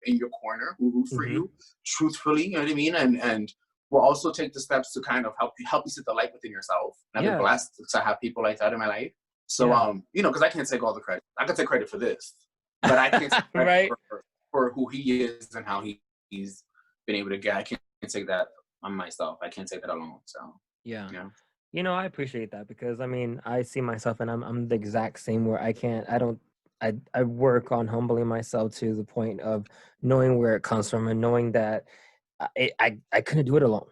in your corner, who root for you, truthfully. You know what I mean? And will also take the steps to kind of help you see the light within yourself. And I've been blessed to have people like that in my life. So you know, because I can't take all the credit. I can take credit for this, but I can't take credit for who he is and how he's been able to get. I can't take that on myself. I can't take that alone. So yeah. You know, I appreciate that, because I mean, I see myself, and I'm the exact same, where I work on humbling myself to the point of knowing where it comes from, and knowing that I couldn't do it alone.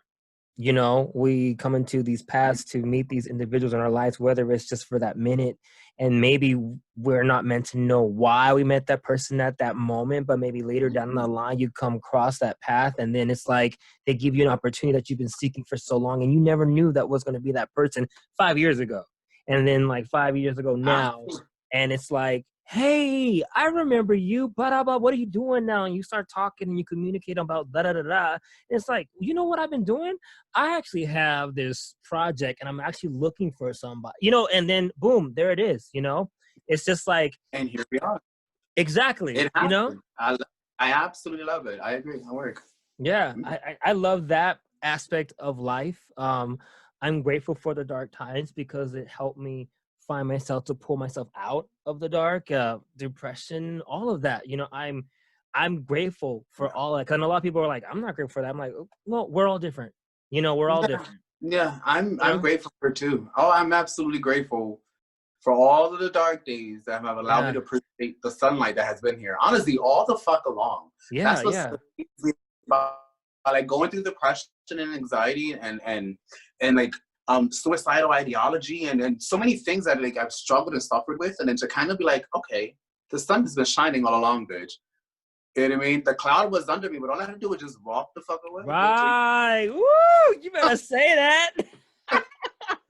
You know, we come into these paths to meet these individuals in our lives, whether it's just for that minute, and maybe we're not meant to know why we met that person at that moment, but maybe later down the line you come across that path, and then it's like they give you an opportunity that you've been seeking for so long, and you never knew that was going to be that person 5 years ago, and then like 5 years ago now, and it's like, hey, I remember you, blah, blah, what are you doing now? And you start talking and you communicate about da da da da. It's like, you know what I've been doing? I actually have this project, and I'm actually looking for somebody, you know, and then boom, there it is, you know? It's just like, and here we are. Exactly. It you know? I absolutely love it. I agree. I work. Yeah, I love that aspect of life. I'm grateful for the dark times, because it helped me find myself, to pull myself out of the dark, depression, all of that. You know, I'm grateful for all that. And a lot of people are like, I'm not grateful for that. I'm like, well, we're all different. You know, we're all different. Yeah, I'm grateful for it too. Oh, I'm absolutely grateful for all of the dark days that have allowed me to appreciate the sunlight that has been here. Honestly, all the fuck along. That's what's so easy about, like, going through depression and anxiety and like suicidal ideology and so many things that like I've struggled and suffered with, and then to kind of be like, okay, the sun has been shining all along, bitch. You know what I mean? The cloud was under me, but all I had to do was just walk the fuck away. Right. Woo! You better say that.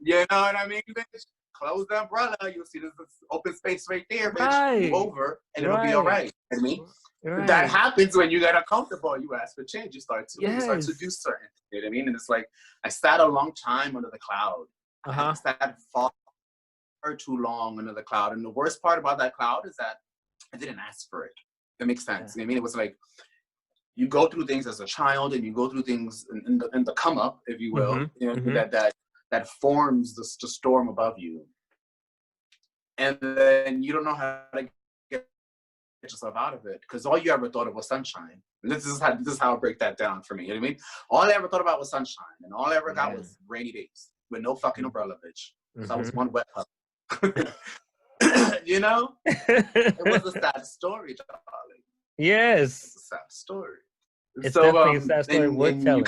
You know what I mean, bitch? Close the umbrella. You'll see this open space right there, bitch. Move over, and it'll be all right. You know what I mean? That happens when you get uncomfortable. You ask for change. You start to do certain. You know what I mean? And it's like, I sat a long time under the cloud. I sat far too long under the cloud. And the worst part about that cloud is that I didn't ask for it. That makes sense. You know what I mean? It was like, you go through things as a child, and you go through things in the come up, if you will, you know, that forms the storm above you. And then you don't know how to get yourself out of it, because all you ever thought of was sunshine. And this is how I break that down for me. You know what I mean? All I ever thought about was sunshine, and all I ever got was rainy days with no fucking umbrella, bitch. So I was one wet puppy. You know? It was a sad story, darling. Yes. It's a sad story. It's definitely a sad story worth telling.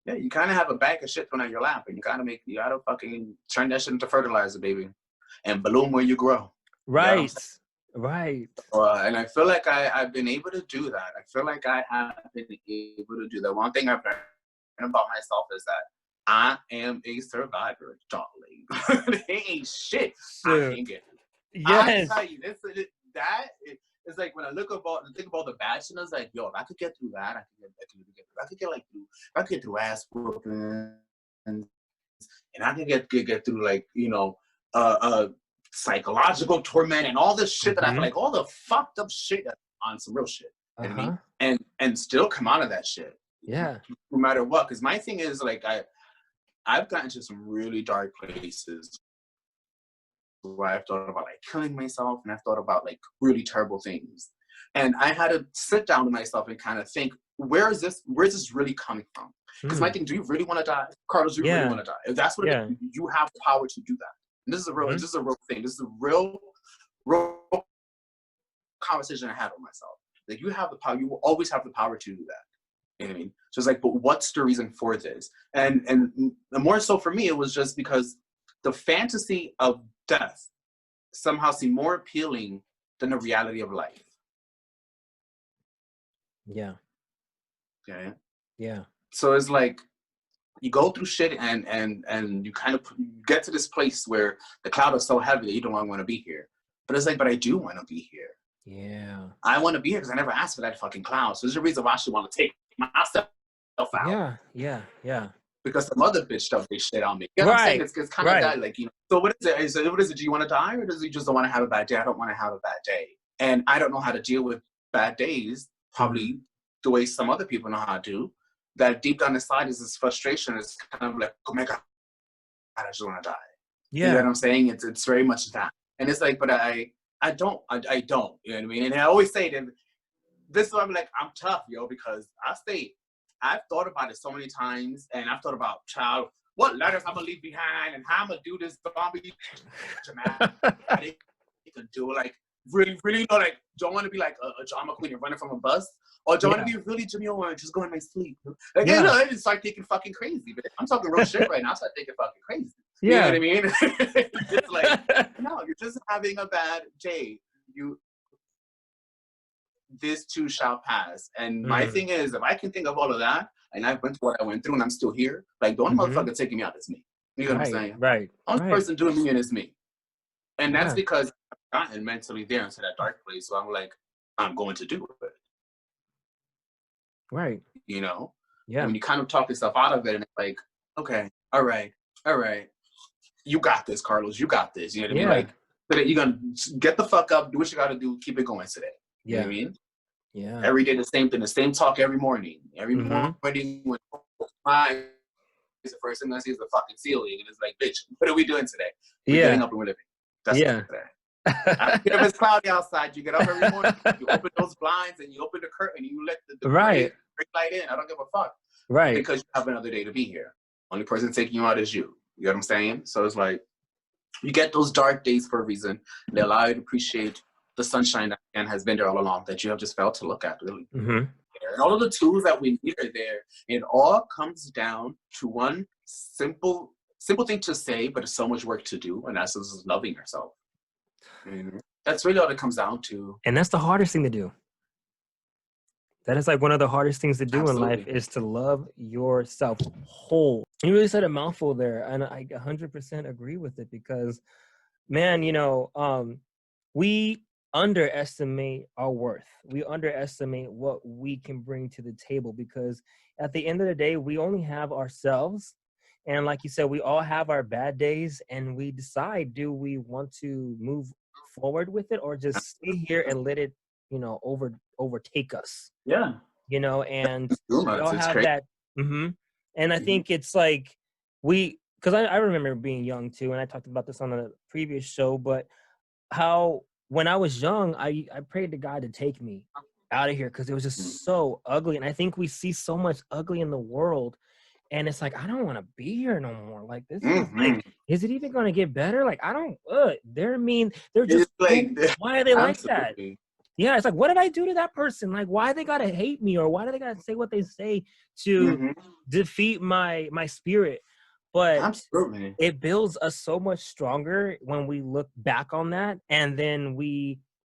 You kind of have a bag of shit thrown on your lap, and you gotta fucking turn that shit into fertilizer, baby, and bloom where you grow. Right. Right. And I feel like I've been able to do that. I feel like I have been able to do that. One thing I've learned about myself is that I am a survivor, darling. There ain't shit I can't get. Yes. I tell you, it's like when I think about the bachelors, like, yo, if I could get through that, I could get through ass whooping, and I could get through, like, you know, psychological torment and all this shit that I feel like, all the fucked up shit that's on some real shit. You know what I mean? And still come out of that shit. Yeah. No matter what. Because my thing is, like, I've gotten to some really dark places where I've thought about, like, killing myself, and I've thought about, like, really terrible things. And I had to sit down with myself and kind of think, where's this really coming from? Because my thing, do you really want to die? Carlos, do you really want to die? If that's what it is, you have the power to do that. And this is a real thing. This is a real conversation I had with myself. Like, you have the power, you will always have the power to do that. You know what I mean? So it's like, but what's the reason for this? And more so for me, it was just because the fantasy of death somehow seemed more appealing than the reality of life. Yeah. Okay. Yeah. So it's like, you go through shit and you kind of get to this place where the cloud is so heavy that you don't want to be here. But it's like, but I do want to be here. Yeah. I want to be here because I never asked for that fucking clown. So there's a reason why I should want to take myself out. Yeah. Because some other bitch stuff they shit on me. You know what I'm saying? It's kind of that, like, you know. So what is it? What is it? Do you want to die, or does he just don't want to have a bad day? I don't want to have a bad day, and I don't know how to deal with bad days. Probably the way some other people know how to. That deep down inside is this frustration. It's kind of like, oh my god, I just want to die. Yeah. You know what I'm saying? It's very much that, and it's like, but I don't. You know what I mean? And I always say that this is why I'm like, I'm tough, yo, because I've thought about it so many times, and I've thought about what letters I'm gonna leave behind, and how I'm gonna do this zombie dramatic and do like really, really, you know, like, don't want to be like a drama queen and running from a bus, or don't want to be really Jimmy Owen and just go in my sleep. Like, you know, I just start thinking fucking crazy. But I'm talking real shit right now. I start thinking fucking crazy. You know what I mean? It's just like, no, you're just having a bad day. This too shall pass. And my thing is, if I can think of all of that, and I went through what I went through, and I'm still here, like, the only motherfucker taking me out is me. You know what I'm saying? Right. The only person doing me in is me. And that's because I've gotten mentally there into that dark place. So I'm like, I'm going to do it. Right. You know? Yeah. And when you kind of talk yourself out of it, and it's like, okay, all right. You got this, Carlos. You got this. You know what I mean? Like, but you're going to get the fuck up, do what you got to do, keep it going today. You know what I mean? Yeah. Every day the same thing, the same talk every morning. Every morning when my is the first thing I see is the fucking ceiling. And it's like, bitch, what are we doing today? We're getting up and we're living. That's today. I don't care if it's cloudy outside, you get up every morning, you open those blinds and you open the curtain and you let the bright light in. I don't give a fuck. Right. Because you have another day to be here. Only person taking you out is you. You know what I'm saying? So it's like, you get those dark days for a reason. They allow you to appreciate the sunshine that has been there all along, that you have just failed to look at, really. And all of the tools that we need are there. It all comes down to one simple thing to say, but it's so much work to do, and that's just loving yourself. And that's really all it comes down to. And that's the hardest thing to do. That is like one of the hardest things to do in life, is to love yourself whole. You really said a mouthful there, and I 100% agree with it, because, man, you know, we underestimate our worth. We underestimate what we can bring to the table, because at the end of the day, we only have ourselves. And like you said, we all have our bad days, and we decide, do we want to move forward with it, or just stay here and let it, you know, overtake us? Yeah. You know, and we all have that. And I think it's like, because I remember being young too, and I talked about this on a previous show, but how when I was young, I prayed to God to take me out of here, because it was just so ugly. And I think we see so much ugly in the world, and it's like, I don't want to be here no more. Like, this is like, is it even going to get better? Like, I don't, they're mean. They're just, like, why are they like that? Yeah, it's like, what did I do to that person? Like, why they gotta hate me, or why do they gotta say what they say to defeat my spirit? But it builds us so much stronger when we look back on that, and then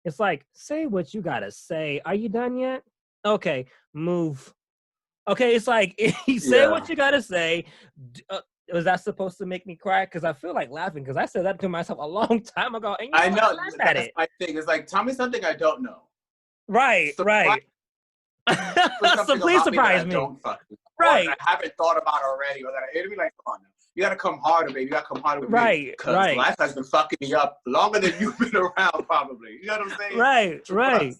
it's like, say what you gotta say. Are you done yet? Okay, move. Okay, it's like, you say what you gotta say. Was that supposed to make me cry? Because I feel like laughing, because I said that to myself a long time ago. And I know, that's my thing. It's like, tell me something I don't know. Right. So please surprise me. Right. I haven't thought about already, or that it'd be like, come on now. You gotta come harder, baby. You gotta come harder with me. Because life has been fucking me up longer than you've been around, probably. You know what I'm saying?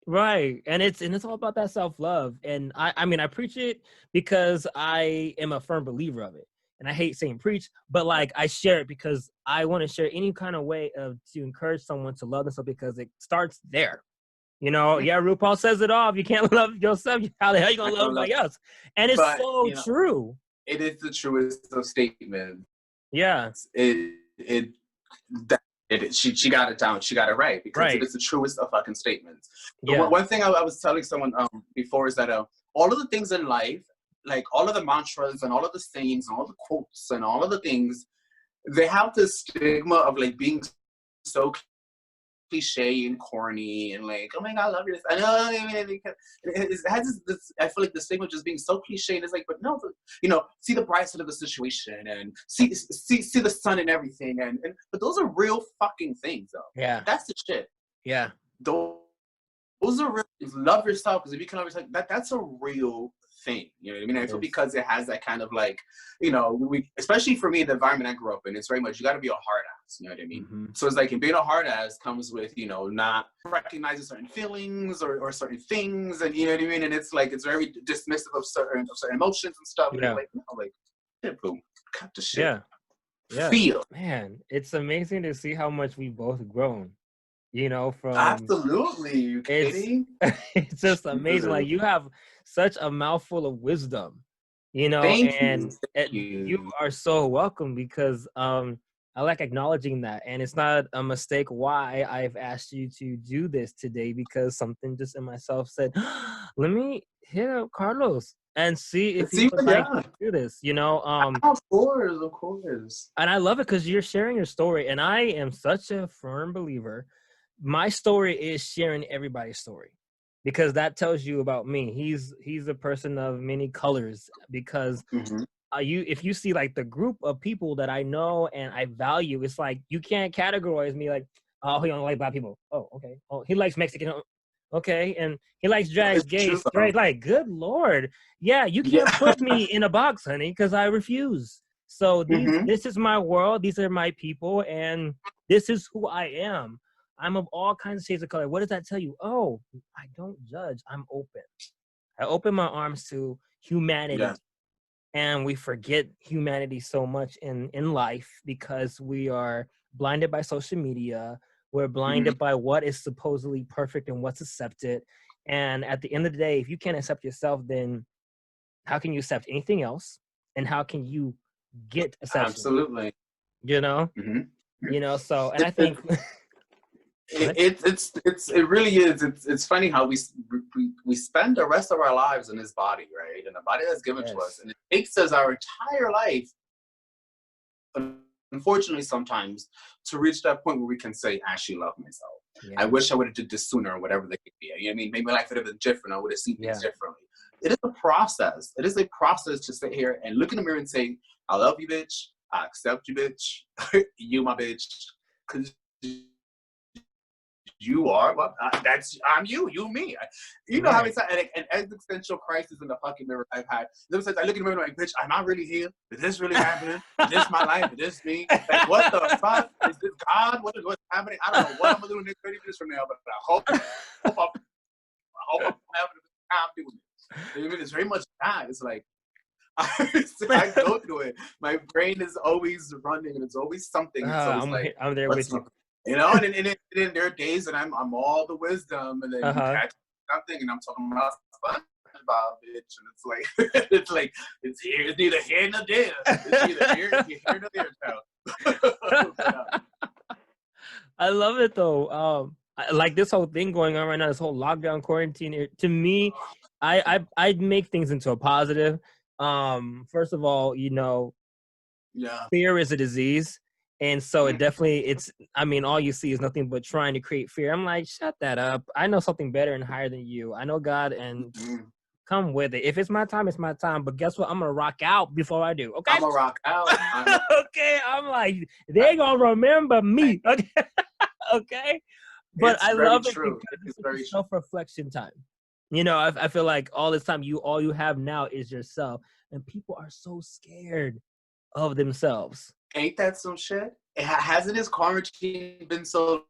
Right. And it's all about that self-love. And I mean, I preach it because I am a firm believer of it. And I hate saying preach, but like, I share it because I want to share any kind of way to encourage someone to love themselves, because it starts there. You know, RuPaul says it all. If you can't love yourself, how the hell you gonna love somebody else? And it's so true. It is the truest of statements. Yeah. She got it down. She got it right, because it is the truest of fucking statements. One thing I was telling someone before is that all of the things in life, like all of the mantras and all of the sayings and all the quotes and all of the things, they have this stigma of like being so cliche and corny and like, oh my God, I love you. I know, it has this, I feel like the stigma of just being so cliche, and it's like, but no, you know, see the bright side of the situation and see the sun and everything, but those are real fucking things though. Yeah, that's the shit. Yeah, those those are real, love yourself, because if you can love yourself, that's a real thing. You know what I mean? I feel because it has that kind of like, you know, we, especially for me, the environment I grew up in, it's very much, you got to be a hard ass. You know what I mean? So it's like, being a hard ass comes with, you know, not recognizing certain feelings or certain things, and you know what I mean? And it's like, it's very dismissive of certain emotions and stuff. And you're like, no, like, shit, boom, cut the shit. Yeah. Feel. Man, it's amazing to see how much we've both grown. You know, from absolutely. You kidding? It's just amazing. Like, you have such a mouthful of wisdom, you know. Thank you. You are so welcome, because I like acknowledging that, and it's not a mistake why I've asked you to do this today, because something just in myself said, let me hit up Carlos and see if he would like to do this, you know. Of course. And I love it because you're sharing your story, and I am such a firm believer. My story is sharing everybody's story, because that tells you about me. He's a person of many colors, because if you see like the group of people that I know and I value, it's like, you can't categorize me like, oh, he don't like black people. Oh, okay. Oh, he likes Mexican. Okay. And he likes drag, gay, straight. Like, good Lord. Yeah, you can't put me in a box, honey, because I refuse. So this is my world. These are my people, and this is who I am. I'm of all kinds of shades of color. What does that tell you? Oh, I don't judge. I'm open. I open my arms to humanity. And we forget humanity so much in life, because we are blinded by social media. We're blinded by what is supposedly perfect and what's accepted. And at the end of the day, if you can't accept yourself, then how can you accept anything else? And how can you get acceptance? Absolutely. You know? You know, so, and I think... It really is. It's funny how we spend the rest of our lives in this body, right? And the body that's given to us, and it takes us our entire life, unfortunately, sometimes, to reach that point where we can say, I actually love myself. I wish I would have did this sooner, or whatever they could be. You know what I mean? Maybe life would have been different. I would have seen things differently. It is a process. It is a process to sit here and look in the mirror and say, I love you, bitch. I accept you, bitch. You my bitch. Because you are, well, I'm you me. You know how it's an existential crisis in the fucking mirror I've had. Sometimes I look in the mirror like, bitch, am I really here? Is this really happening? Is this my life? Is this me? Like, what the fuck? Is this God? What's happening? I don't know what I'm gonna do in 30 minutes from now, but I hope I'm having a good time doing it. You know what I mean? It's very much that. It's like, I go through it. My brain is always running, and it's always something. So I'm there with you. You know, and then there are days that I'm all the wisdom, and then you catch something, and I'm talking about SpongeBob, bitch, and it's like it's here, it's neither here nor there. It's either here nor there, child. I love it though. Like this whole thing going on right now, this whole lockdown, quarantine. To me, I make things into a positive. First of all, you know, fear is a disease. And so it definitely, I mean, all you see is nothing but trying to create fear. I'm like, shut that up. I know something better and higher than you. I know God, and come with it. If it's my time, it's my time. But guess what? I'm going to rock out before I do. Okay? I'm going to rock out. Okay? I'm like, they're going to remember me. Okay? Okay? But I love it because it's very self-reflection time. You know, I feel like all this time, all you have now is yourself. And people are so scared of themselves. Ain't that some shit? Hasn't this quarantine been so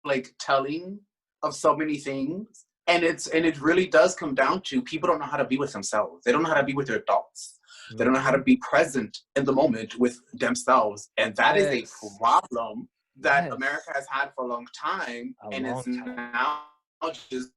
like telling of so many things? And it really does come down to people don't know how to be with themselves. They don't know how to be with their thoughts. They don't know how to be present in the moment with themselves. And that is a problem that America has had for a long time. Now just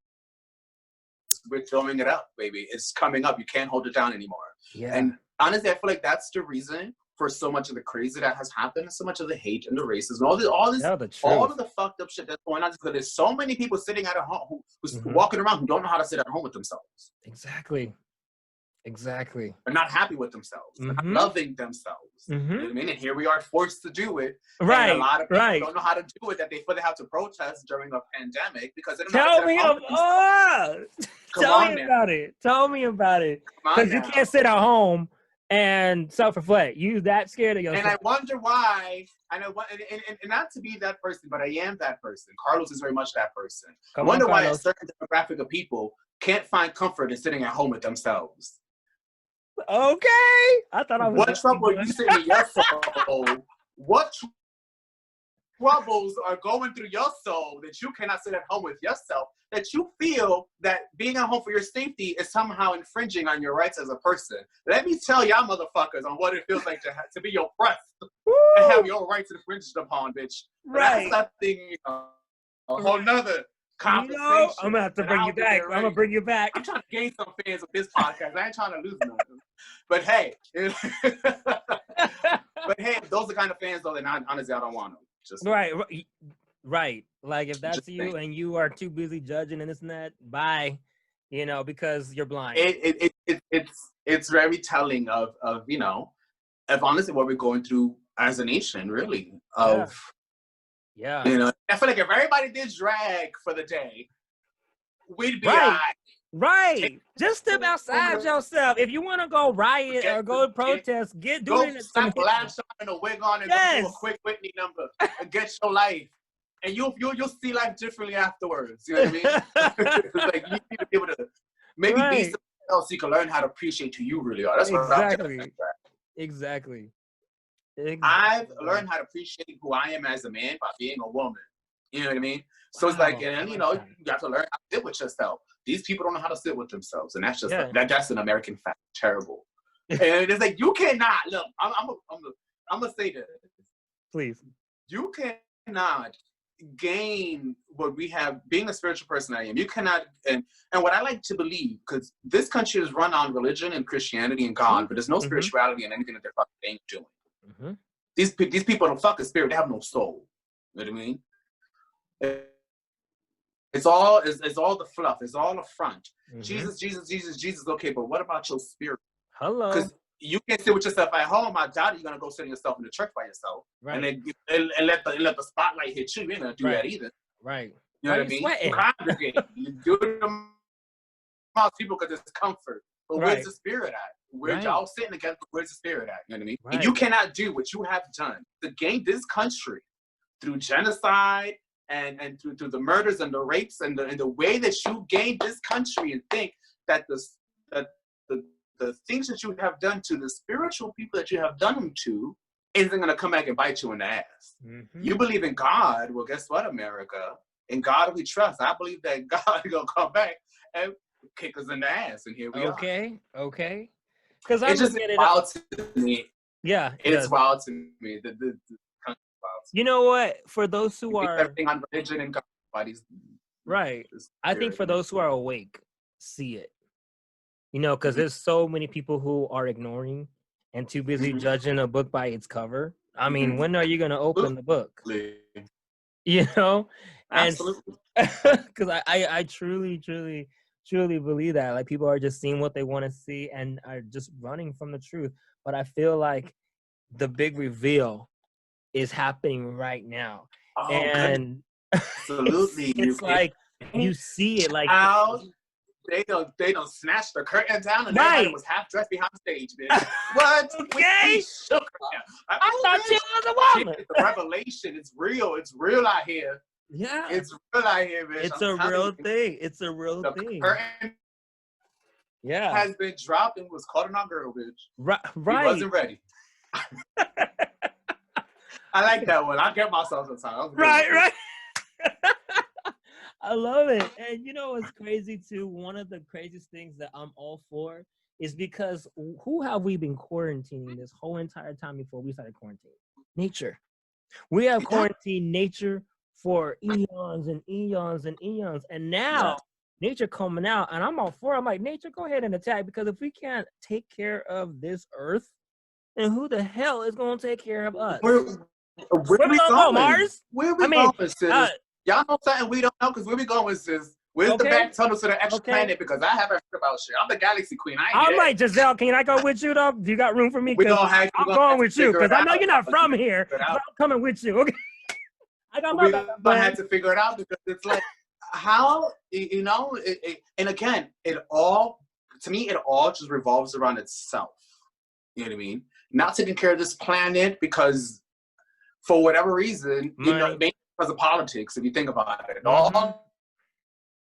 we're throwing it up, baby. It's coming up. You can't hold it down anymore. And honestly, I feel like that's the reason for so much of the crazy that has happened, so much of the hate and the racism, all of the fucked up shit that's going on, because there's so many people sitting at home who's walking around who don't know how to sit at home with themselves. Exactly. They're not happy with themselves. They're not loving themselves. You know what I mean? And here we are forced to do it. Right. And a lot of people don't know how to do it, that they feel they have to protest during a pandemic because they don't know how to sit at home. Tell me about it. Because you can't sit at home and self-reflect. You that scared of yourself. And I wonder why. And not to be that person, but I am that person. Carlos is very much that person. I wonder why a certain demographic of people can't find comfort in sitting at home with themselves. Okay. I thought I was. What trouble are you sitting in your soul? What troubles are going through your soul that you cannot sit at home with yourself, that you feel that being at home for your safety is somehow infringing on your rights as a person? Let me tell y'all motherfuckers on what it feels like to be oppressed and have your rights infringed upon, bitch. Right. That's something, a whole nother conversation. I'm gonna have to bring you back. I'm gonna bring you back. I'm trying to gain some fans with this podcast. I ain't trying to lose nothing. But hey, those are the kind of fans though that honestly I don't want them. Just right. Like if that's you and you are too busy judging and this and that, bye. You know, because you're blind. It's very telling of honestly what we're going through as a nation, really. Yeah. You know, I feel like if everybody did drag for the day, we'd be all right. Right. Just step outside yourself. If you want to go riot or go protest, do it. Slap a lash on and a wig on and go do a quick Whitney number and get your life. And you'll see life differently afterwards. You know what I mean? It's like you need to be able to maybe be something else so you can learn how to appreciate who you really are. That's what Exactly. I've learned how to appreciate who I am as a man by being a woman. You know what I mean? So it's like, and you have to learn how to sit with yourself. These people don't know how to sit with themselves, and that's just that's an American fact. Terrible. And it's like you cannot look. I'm gonna say this. Please. You cannot gain what we have being a spiritual person. I am. You cannot, and what I like to believe, because this country is run on religion and Christianity and God, but there's no spirituality in anything that they're fucking doing. Mm-hmm. These people don't fuck a spirit. They have no soul. You know what I mean? It's all the fluff. It's all the front. Mm-hmm. Jesus. Okay, but what about your spirit? Hello. Because you can't sit with yourself at home. I doubt you're gonna go sit yourself in the church by yourself, and then let the spotlight hit you. You ain't gonna do that either. Right. You know what I mean? You congregate. You do it amongst people because it's comfort. But where's the spirit at? Where's y'all sitting together? Where's the spirit at? You know what I mean? Right. And you cannot do what you have done to gain this country through genocide and through the murders and the rapes and the way that you gained this country, and think that the things that you have done to the spiritual people that you have done them to isn't going to come back and bite you in the ass. Mm-hmm. You believe in God. Well, guess what, America? In God we trust. I believe that God is going to come back and kick us in the ass, and here we are. Okay. Because it's just wild to me. Yeah. It's wild to me. The you know what? For those who are everything on religion and bodies, right? I think for those who are awake, see it. You know, because there's so many people who are ignoring and too busy judging a book by its cover. I mean, when are you going to open the book? You know, absolutely. Because I truly believe that, like, people are just seeing what they want to see and are just running from the truth. But I feel like the big reveal is happening right now. Oh, and absolutely. it's like you see it like how they don't snatch the curtain down and everybody was half dressed behind the stage, bitch. What? Okay. I thought she was a woman. The revelation, it's real out here. Yeah. It's real out here, bitch. It's a real thing. It's a real thing. The curtain has been dropped and was caught on our girl, bitch. Right. He wasn't ready. I like that one. I get myself sometimes. Right. I love it. And you know what's crazy too? One of the craziest things that I'm all for is because who have we been quarantining this whole entire time before we started quarantining? Nature. We have quarantined nature for eons and eons and eons. And now nature coming out, and I'm all for it. I'm like, nature, go ahead and attack, because if we can't take care of this earth, then who the hell is going to take care of us? Where we going, Mars? Where we going, sis? Y'all know something we don't know, because where we going, sis? Where's the back tunnel to the extra planet? Because I haven't heard about shit. I'm the galaxy queen. I'm like, Jazel, can I go with you, though? Do you got room for me? I'm going with you, because I know you're not from here, but I'm coming with you, okay? I got my back. I had to figure it out, because it's like, how, you know, and again, to me, it all just revolves around itself. You know what I mean? Not taking care of this planet because, for whatever reason, you know, maybe because of politics, if you think about it. All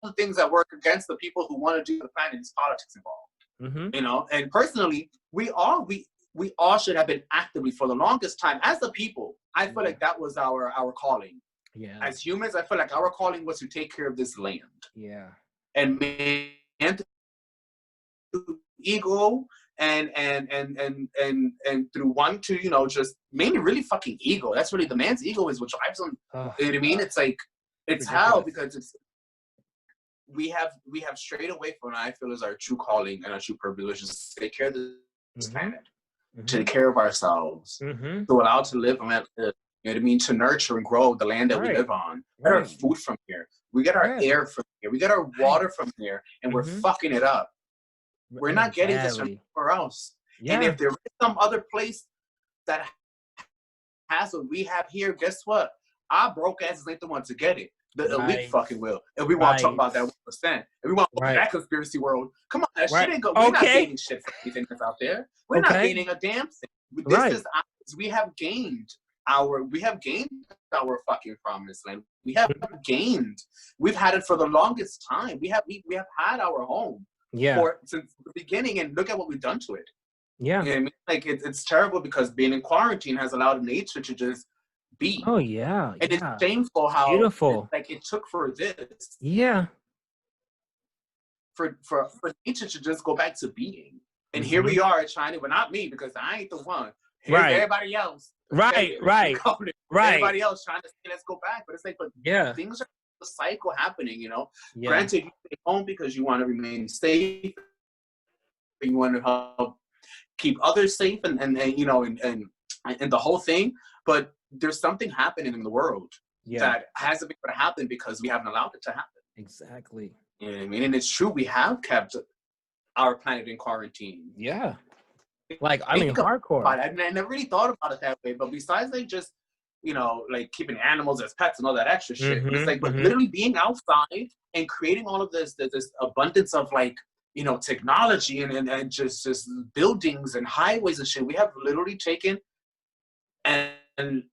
the things that work against the people who want to do the planet is politics involved. You know, and personally, we all should have been actively for the longest time as the people. I feel like that was our calling. Yeah. As humans, I feel like our calling was to take care of this land. Yeah. And man, ego and through one to, you know, just mainly really fucking ego. That's really the man's ego is what drives him. You know what I mean? It's like it's hell because it's we have strayed away from what I feel is our true calling and our true purpose, which is to take care of this planet, to take care of ourselves, to allow to live on that. You know what I mean? To nurture and grow the land that we live on. We get our food from here. We get our air from here. We get our water from here, and we're fucking it up. We're not getting this from anywhere else. And if there is some other place that has what we have here, guess what? Our broke asses ain't the one to get it. The elite fucking will. If we want to talk about that 1%, if we want to look at that conspiracy world, come on, that shit ain't go. We're not gaining shit from anything that's out there. We're not gaining a damn thing. This is ours. We have gained our fucking promised land. We have gained. We've had it for the longest time. We have had our home. Since the beginning, and look at what we've done to it. Yeah. You know what I mean? Like it's terrible because being in quarantine has allowed nature to just be. Oh yeah. And it's shameful how beautiful. Like it took for this. Yeah. For nature to just go back to being. And here we are trying to, but not me, because I ain't the one. Here's everybody else. Right. Everybody else trying to say, let's go back. But it's like, but things are the cycle happening, you know. Granted, you stay home because you want to remain safe. You want to help keep others safe and you know, and the whole thing. But there's something happening in the world that hasn't been able to happen because we haven't allowed it to happen. Exactly. You know what I mean? And it's true, we have kept our planet in quarantine. Yeah. Like, I mean, hardcore. I never really thought about it that way, but besides like just, you know, like keeping animals as pets and all that extra shit, it's like, but literally being outside and creating all of this abundance of like, you know, technology and just buildings and highways and shit, we have literally taken, and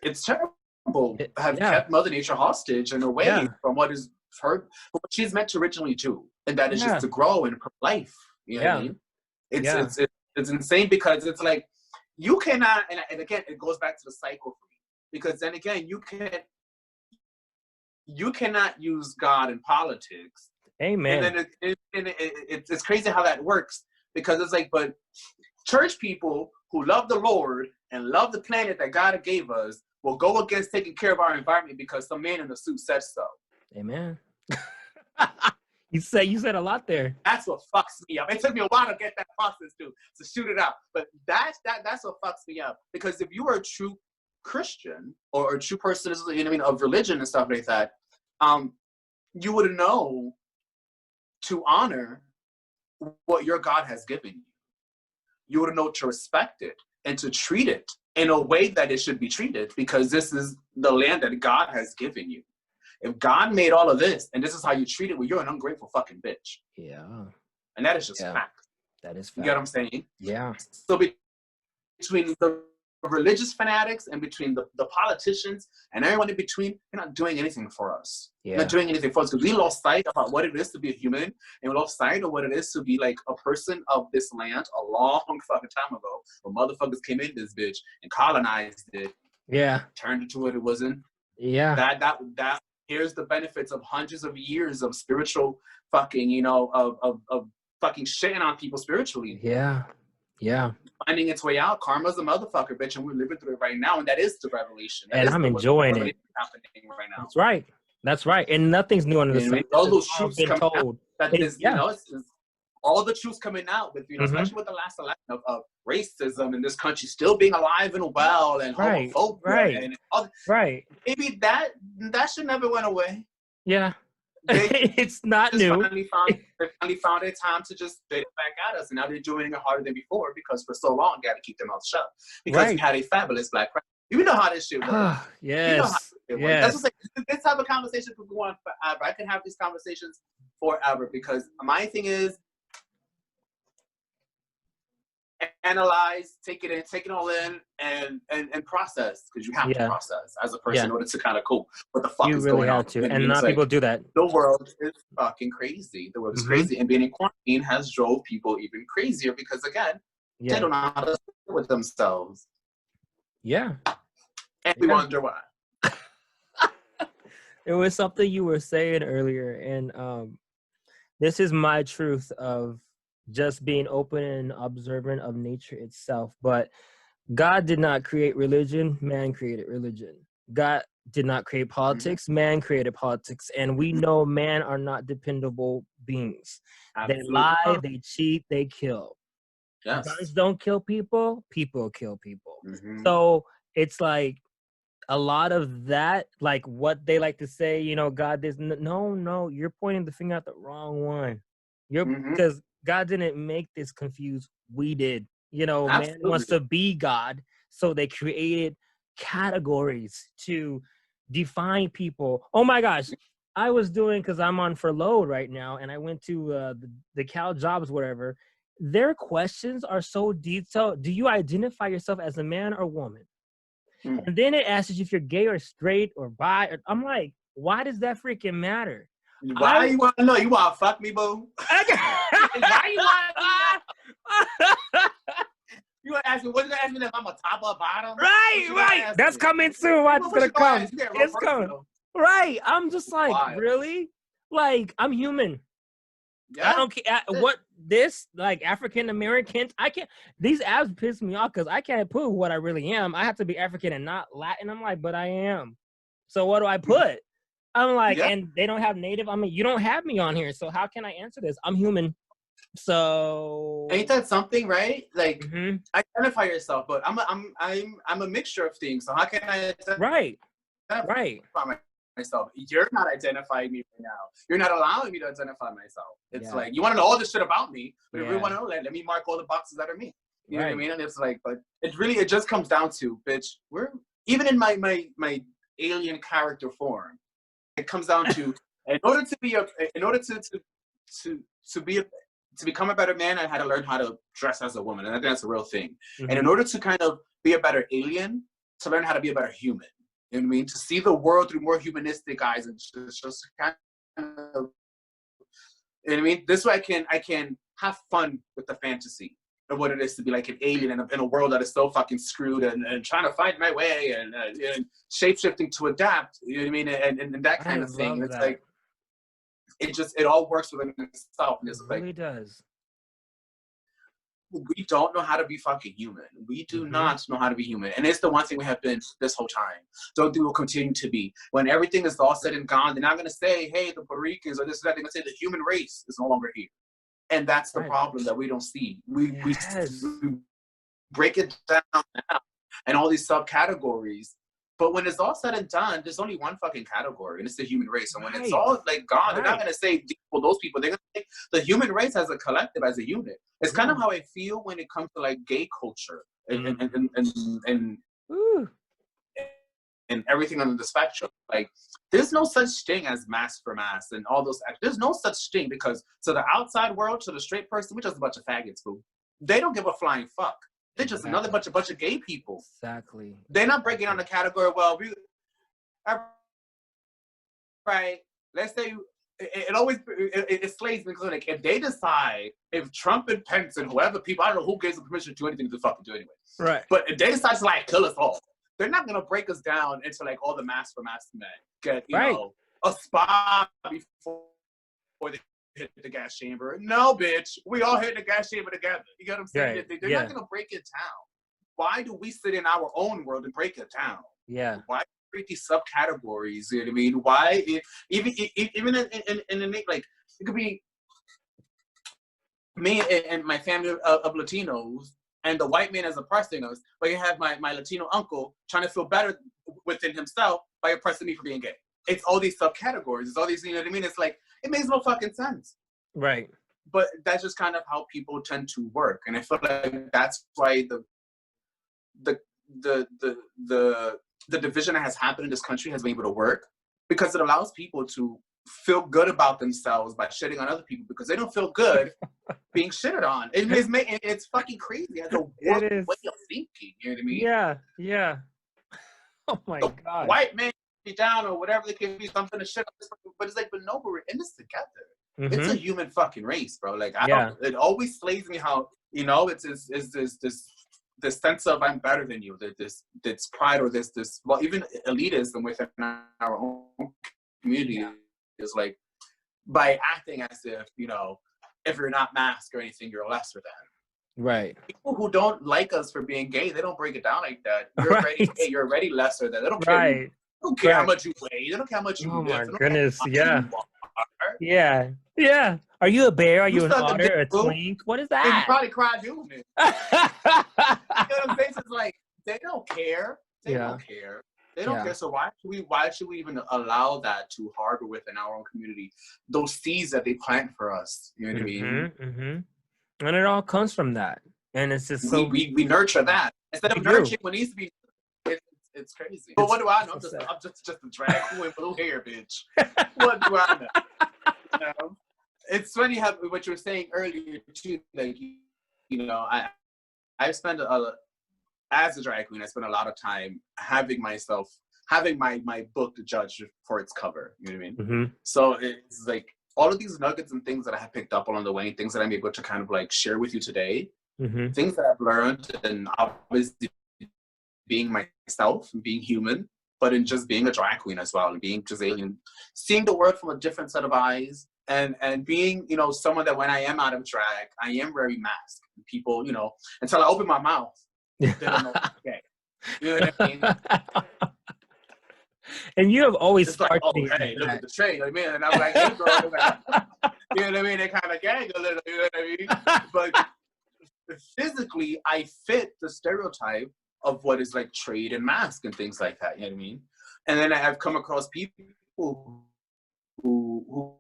it's terrible, have kept Mother Nature hostage in a way from what is her, what she's meant to originally do, and that is just to grow and life. You know what I mean? It's insane because it's like you cannot, and again it goes back to the cycle for me, because then again you cannot use God in politics. Amen. And then it's crazy how that works, because it's like, but church people who love the Lord and love the planet that God gave us will go against taking care of our environment because some man in a suit said so. Amen. You said a lot there. That's what fucks me up. It took me a while to get that process to shoot it out. But that's what fucks me up. Because if you are a true Christian or a true person, you know what I mean, of religion and stuff like that, you would know to honor what your God has given you. You would know to respect it and to treat it in a way that it should be treated, because this is the land that God has given you. If God made all of this and this is how you treat it, well, you're an ungrateful fucking bitch. Yeah. And that is just fact. That is fact. You get what I'm saying? Yeah. So between the religious fanatics and between the politicians and everyone in between, you're not doing anything for us. Yeah. You're not doing anything for us, because we lost sight about what it is to be a human, and we lost sight of what it is to be like a person of this land a long fucking time ago, when motherfuckers came in this bitch and colonized it. Yeah. Turned it to what it wasn't. Yeah. That here's the benefits of hundreds of years of spiritual fucking, you know, of fucking shitting on people spiritually. Yeah. Yeah. Finding its way out. Karma's a motherfucker, bitch, and we're living through it right now, and that is the revelation. And I'm enjoying it. Happening right now. That's right. That's right. And nothing's new under the sun. All those truths coming out. You know, it's all the truths coming out with, you know, especially with the last election of racism in this country still being alive and well, and homophobia and all. Right. Maybe that should never went away. Yeah. It's not new. They finally found a time to just spit it back at us, and now they're doing it harder than before, because for so long they had to keep their mouth shut because we had a fabulous black president. You know how this shit works. Yes. You know how it works. That's just like, this type of conversation could go on forever. I can have these conversations forever, because my thing is, analyze, take it all in, and process, because you have to process as a person in order to kind of cope what the fuck you is really going on. have to, and not people do that. The world is fucking crazy. The world is crazy, and being in quarantine has drove people even crazier because again, they don't know how to deal with themselves. Yeah, and we wonder why. It was something you were saying earlier, and this is my truth of just being open and observant of nature itself. But God did not create religion, man created religion. God did not create politics, man created politics. And we know man are not dependable beings. Absolutely. They lie, they cheat, they kill. Yes. Guns don't kill people, people kill people. So it's like a lot of that, like what they like to say, you know, God is no, you're pointing the finger at the wrong one. Because God didn't make this confused. We did. You know, man wants to be God, so they created categories to define people. Oh my gosh, I was doing, because I'm on furlough right now, and I went to the Cal Jobs, whatever. Their questions are so detailed. Do you identify yourself as a man or woman? And then it asks you if you're gay or straight or bi. I'm like, why does that freaking matter? Why you want to know? You want to fuck me, boo? Why you want You want to ask me, what you going to ask me if I'm a top or bottom? Right. That's coming soon. Watch, it's going to come. It's coming. Right. I'm just like, really? Like, I'm human. Yeah. I don't care what this, like, African Americans, I can't, these abs piss me off because I can't put what I really am. I have to be African and not Latin. I'm like, but I am. So what do I put? I'm like, and they don't have native. I mean, you don't have me on here. So how can I answer this? I'm human. So ain't that something, right? Like, identify yourself, but I'm a mixture of things. So how can I identify myself? You're not identifying me right now. You're not allowing me to identify myself. It's like, you want to know all this shit about me, but if you want to know, let me mark all the boxes that are me. You know what I mean? And it's like, but it just comes down to, bitch, we're even in my alien character form. It comes down to, in order to become a better man, I had to learn how to dress as a woman, and I think that's a real thing. And in order to kind of be a better alien, to learn how to be a better human. You know what I mean? To see the world through more humanistic eyes and just kind of, you know what I mean? This way I can have fun with the fantasy of what it is to be like an alien in a world that is so fucking screwed and trying to find my way and shape-shifting to adapt, you know what I mean? And that kind of thing. It's like, it all works within itself. And it's it really does. We don't know how to be fucking human. We do not know how to be human. And it's the one thing we have been this whole time. Don't think we'll continue to be. When everything is all said and gone, they're not going to say, hey, the Puerto Ricans or this or that. They're going to say the human race is no longer here. And that's the problem that we don't see. We break it down now and all these subcategories. But when it's all said and done, there's only one fucking category, and it's the human race. And when it's all like gone, they're not gonna say those people. They're gonna say the human race as a collective, as a unit. It's kind of how I feel when it comes to like gay culture and everything on the spectrum. Like, there's no such thing as mass for mass and all those. There's no such thing, because to the outside world, to the straight person, we're just a bunch of faggots, boo. They don't give a flying fuck. They're just another bunch of gay people. Exactly. They're not breaking on the category. Well, right. Let's say it slays me, because like, if they decide, if Trump and Pence and whoever people, I don't know who gives them permission to do anything to fucking do anyway. Right. But if they decide to like kill us all, they're not gonna break us down into like all the mass for mass men get you know a spa before they hit the gas chamber. No, bitch, we all hit the gas chamber together. You get what I'm saying? They're not gonna break it down. Why do we sit in our own world and break it down? Yeah. Why create these subcategories? You know what I mean? Why even in like, it could be me and my family of Latinos and the white man as oppressing us, but you have my Latino uncle trying to feel better within himself by oppressing me for being gay. It's all these subcategories. It's all these, you know what I mean? It's like, it makes no fucking sense. Right. But that's just kind of how people tend to work. And I feel like that's why the division that has happened in this country has been able to work, because it allows people to feel good about themselves by shitting on other people because they don't feel good being shitted on. It's fucking crazy. It's a warped way of thinking. You know what I mean? Yeah, yeah. Oh my God. White man be down or whatever they can be, something to shit on this, but it's like, but no, we're in this together. Mm-hmm. It's a human fucking race, bro. Like, it always slays me how, you know, it's this sense of I'm better than you, this pride or this well, even elitism within our own community is like, by acting as if, you know, if you're not masked or anything, you're lesser than. Right. People who don't like us for being gay, they don't break it down like that. You're already gay, you're already lesser than. They don't care. They don't care how much you weigh. They don't care how much you lift. Oh my goodness. Yeah. Yeah. Yeah. Are you a bear? Are you an otter? A twink? What is that? And you probably cried doing it. You know what I'm saying? It's like, they don't care. They don't care. They don't care. So why should we even allow that to harbor within our own community? Those seeds that they plant for us. You know what I mean? Mm-hmm. And it all comes from that. And it's just so we nurture that. Instead of nurturing what needs to be, it's crazy. But what do I know? I'm just a drag queen with blue hair, bitch. What do I know? You know? It's funny how what you were saying earlier too. Like, you know, I spend as a drag queen, I spend a lot of time having my book to judge for its cover. You know what I mean? Mm-hmm. So it's like all of these nuggets and things that I have picked up along the way, and things that I'm able to kind of like share with you today. Mm-hmm. Things that I've learned, and obviously being myself and being human, but in just being a drag queen as well, and being Jazalien, seeing the world from a different set of eyes, and being, you know, someone that when I am out of drag, I am very masked. People, you know, until I open my mouth, they don't know it's gay. You know what I mean? And you have always it's like, oh, hey, look at the tray, you know what I mean? And I'm like, hey, girl, you know what I mean? They kind of gag a little, you know what I mean? But physically, I fit the stereotype of what is like trade and mask and things like that. You know what I mean? And then I have come across people who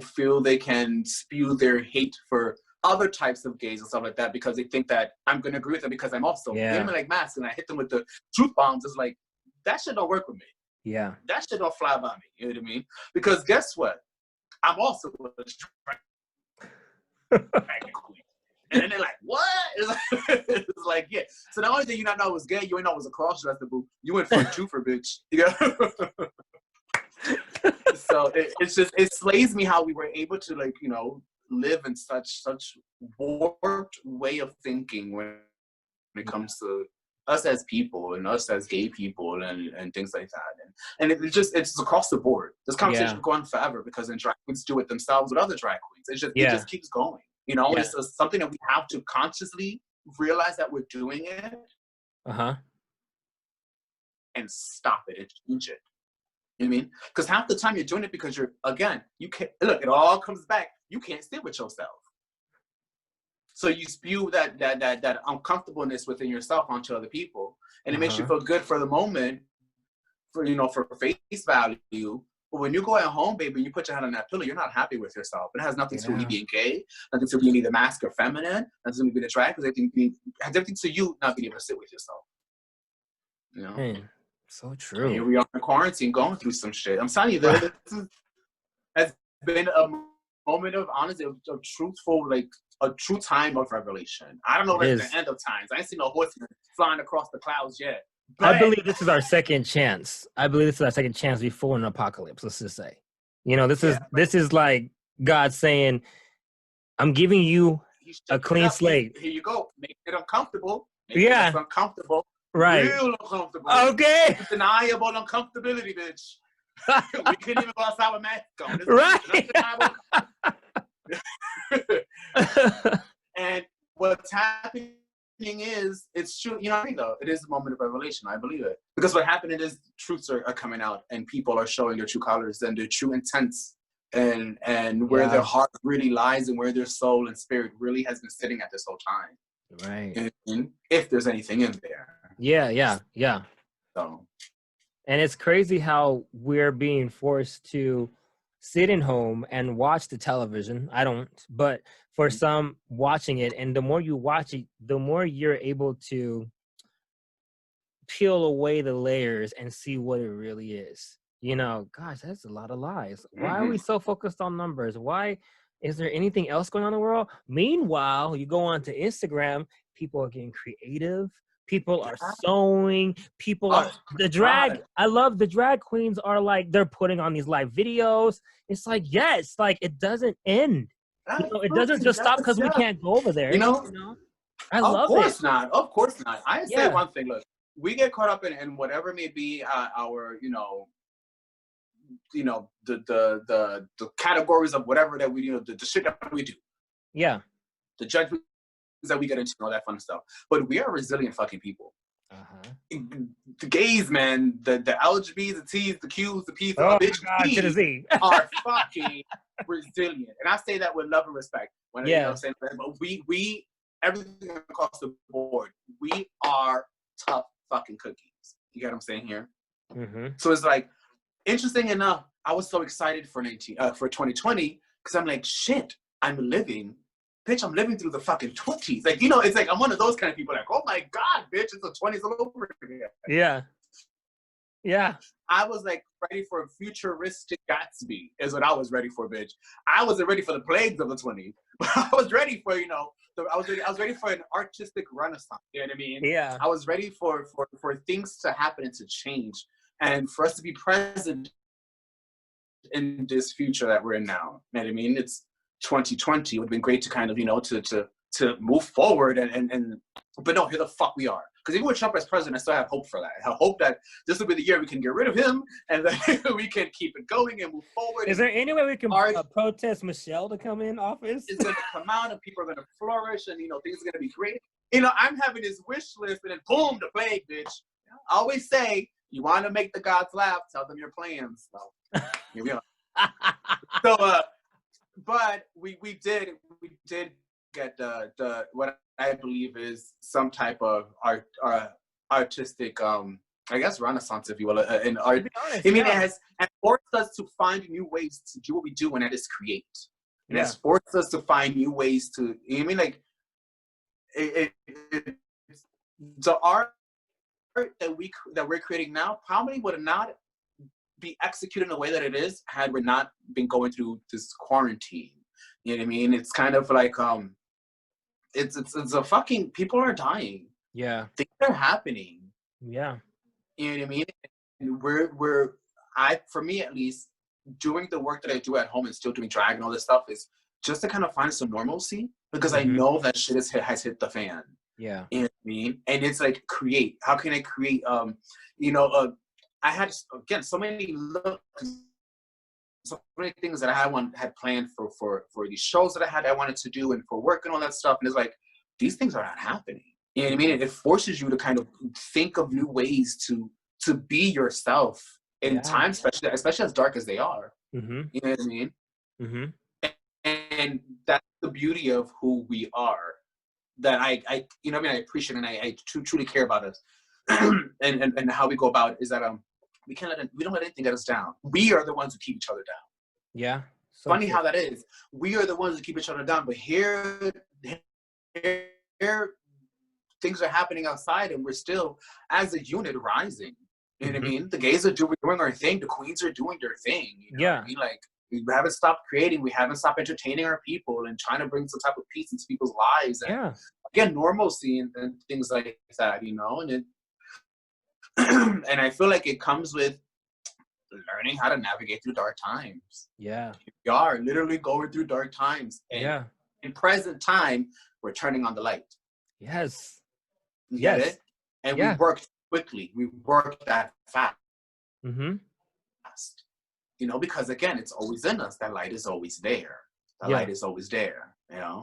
feel they can spew their hate for other types of gays and stuff like that because they think that I'm going to agree with them because I'm also like masks, and I hit them with the truth bombs. It's like, that shit don't work with me. Yeah. That shit don't fly by me. You know what I mean? Because guess what? I'm also a drag queen. And then they're like, what? It's like, yeah. So the only thing you not know was gay, you ain't know it was a cross-dresser, boo. You went for a twofer, bitch. You know? So it slays me how we were able to, like, you know, live in such warped way of thinking when it comes to us as people and us as gay people and things like that. And it's across the board. This conversation will go on forever because then drag queens do it themselves with other drag queens. It just keeps going. You know, it's something that we have to consciously realize that we're doing it. And stop it and change it. You know what I mean? Because half the time you're doing it because you can't, look, it all comes back. You can't sit with yourself. So you spew that uncomfortableness within yourself onto other people. And it makes you feel good for the moment, for face value. But when you go at home, baby, and you put your head on that pillow, you're not happy with yourself. It has nothing to do with you being gay, nothing to do with being either masked or feminine, nothing to do with being a drag, because it has everything to you not being able to sit with yourself. You know? Man, so true. And here we are in quarantine going through some shit. I'm telling you, this has been a moment of honesty, of truthful, like a true time of revelation. I don't know if it's the end of times. I ain't seen no horsemen flying across the clouds yet. But I believe this is our second chance. Before an apocalypse, let's just say. You know, this is like God saying, I'm giving you a clean slate. Here you go. Make it uncomfortable. Make it uncomfortable. Right. Real uncomfortable. Okay. Undeniable uncomfortability, bitch. We couldn't even go outside with masks on. Right. And what's happening is, it's true, you know what I mean, though? It is a moment of revelation. I believe it. Because what happened is truths are coming out and people are showing their true colors and their true intents and where their heart really lies and where their soul and spirit really has been sitting at this whole time. Right. And if there's anything in there. Yeah. So. And it's crazy how we're being forced to sit in home and watch the television. I don't, but for some, watching it, and the more you watch it, the more you're able to peel away the layers and see what it really is. You know, gosh, that's a lot of lies. Why are we so focused on numbers? Why is there anything else going on in the world? Meanwhile, you go onto Instagram, people are getting creative. People are sewing. People are the drag. God. I love the drag queens are like they're putting on these live videos. It's like, yes, like it doesn't end. You know, it doesn't just stop because we can't go over there. You know, You know, I of love it. course not. Of course not. I say Yeah. one thing. Look, we get caught up in whatever may be our, the categories of whatever that we, the shit that we do, Yeah. the judgments that we get into, and all that fun stuff. But we are resilient fucking people. The gays, man, the LGBs, the T's, the Q's, the P's, the Z are fucking resilient, and I say that with love and respect. When you know what I'm saying, but we everything across the board, we are tough fucking cookies. You get what I'm saying here? So it's like, interesting enough, I was so excited for 2020 because I'm like, shit, I'm living through the fucking 20s. Like, you know, it's like I'm one of those kind of people like, oh my God, bitch, it's the 20s all over again. Yeah. Yeah. I was like ready for a futuristic Gatsby is what I was ready for, bitch. I wasn't ready for the plagues of the 20s. But I was ready for, I was ready for an artistic renaissance. You know what I mean? Yeah. I was ready for things to happen and to change, and for us to be present in this future that we're in now. You know what I mean? It's 2020. It would have been great to kind of, to move forward but no, here the fuck we are. Because even with Trump as president, I still have hope for that. I hope that this will be the year we can get rid of him and then we can keep it going and move forward. Is there any way we can protest Michelle to come in office? It's going to come out and people are going to flourish and, things are going to be great. I'm having this wish list and then boom, the plague, bitch. I always say, you want to make the gods laugh, tell them your plans. So, here we are. So, but we did get the what I believe is some type of artistic I guess renaissance, if you will, in art. It has forced us to find new ways to do what we do, and that is create. It has forced us to find new ways to. Like the art that we're creating now probably would not be executed in the way that it is had we not been going through this quarantine. You know what I mean? It's kind of like it's a fucking, people are dying. Yeah. Things are happening. Yeah. You know what I mean? And for me at least, doing the work that I do at home and still doing drag and all this stuff is just to kind of find some normalcy, because I know that shit has hit the fan. Yeah. You know what I mean? And it's like, create. How can I create I had, again, so many things that I had planned for these shows that I wanted to do, and for work and all that stuff. And it's like, these things are not happening. You know what I mean? It forces you to kind of think of new ways to be yourself in times, especially as dark as they are. You know what I mean? And that's the beauty of who we are. That I appreciate, and I truly care about us, and how we go about it is that we don't let anything get us down. We are the ones who keep each other down. Yeah. So funny how that is. We are the ones who keep each other down, but here things are happening outside, and we're still, as a unit, rising. You know what I mean? The gays are doing our thing. The queens are doing their thing. You know what I mean? Like, we haven't stopped creating. We haven't stopped entertaining our people and trying to bring some type of peace into people's lives. And again, normalcy and things like that, and and I feel like it comes with learning how to navigate through dark times. Yeah. We are literally going through dark times. And in present time, we're turning on the light. Yes. You get it? And we worked quickly. We worked that fast. Because again, it's always in us. That light is always there. The light is always there.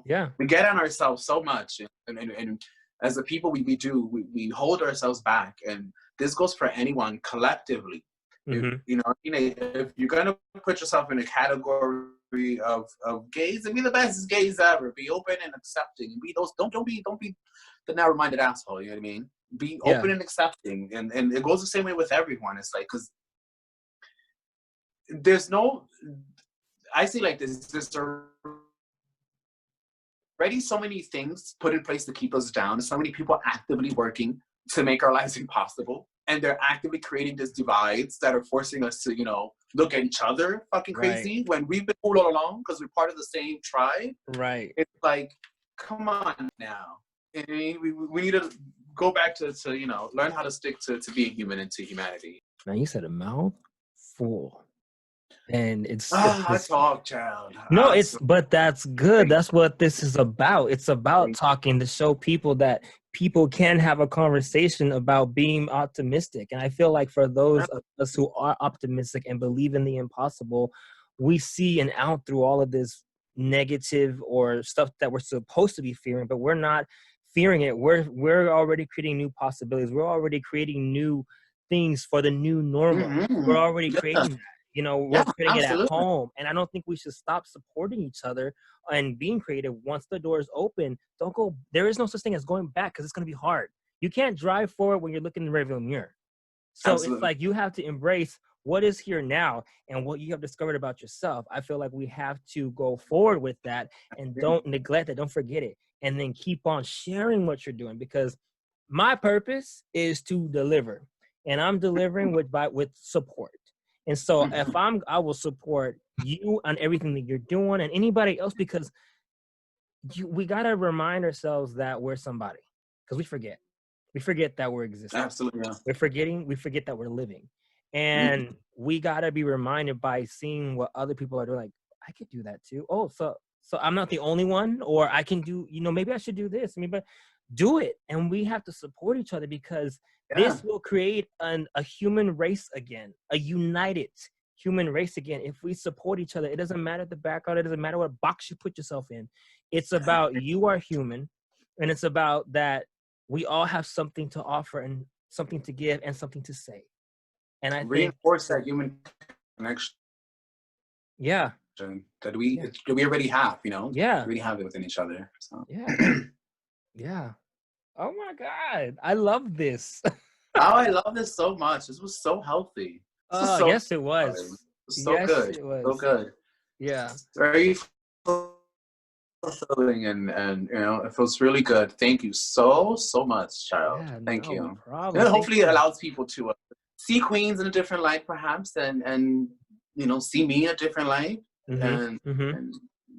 Yeah. We get on ourselves so much. And as a people, we hold ourselves back. And this goes for anyone collectively. If you're gonna put yourself in a category of gays, and be the best gays ever, be open and accepting, and be those. Don't be the narrow-minded asshole. You know what I mean? Be open and accepting, and it goes the same way with everyone. It's like, because there's no. I see like this. There's already so many things put in place to keep us down. So many people actively working to make our lives impossible. and they're actively creating these divides that are forcing us to, look at each other fucking crazy when we've been cool all along because we're part of the same tribe. Right. It's like, come on now. I mean, we need to go back to learn how to stick to being human and to humanity. Man, you said a mouthful. And it's I talk, child. No, but that's good. That's what this is about. It's about talking to show people that people can have a conversation about being optimistic. And I feel like for those of us who are optimistic and believe in the impossible, we see an out through all of this negative or stuff that we're supposed to be fearing, but we're not fearing it. We're already creating new possibilities. We're already creating new things for the new normal. Mm-hmm. We're already creating that. We're putting it at home. And I don't think we should stop supporting each other and being creative. Once the door is open, don't go. There is no such thing as going back because it's going to be hard. You can't drive forward when you're looking in the rearview mirror. So It's like you have to embrace what is here now and what you have discovered about yourself. I feel like we have to go forward with that and don't neglect it. Don't forget it. And then keep on sharing what you're doing, because my purpose is to deliver, and I'm delivering with support. And so I will support you on everything that you're doing and anybody else, because we got to remind ourselves that we're somebody, because we forget that we're existing. Absolutely. Yeah. We forget that we're living. And we got to be reminded by seeing what other people are doing. Like, I could do that too. Oh, so I'm not the only one, or I can do, maybe I should do this. But do it. And we have to support each other, because this will create a human race again, a united human race again. If we support each other, it doesn't matter the background. It doesn't matter what box you put yourself in. It's about you are human, and it's about that we all have something to offer and something to give and something to say. And I reinforce that human connection. Yeah. That we already have, Yeah. We already have it within each other. So. Yeah. Yeah. Oh my God. I love this. I love this so much. This was so healthy. Yes, it was. So good. It was. So good. Yeah. Very fulfilling and it feels really good. Thank you so much, child. Yeah, Thank you. No problem. Hopefully it allows people to see Queens in a different light, perhaps, and see me in a different light, and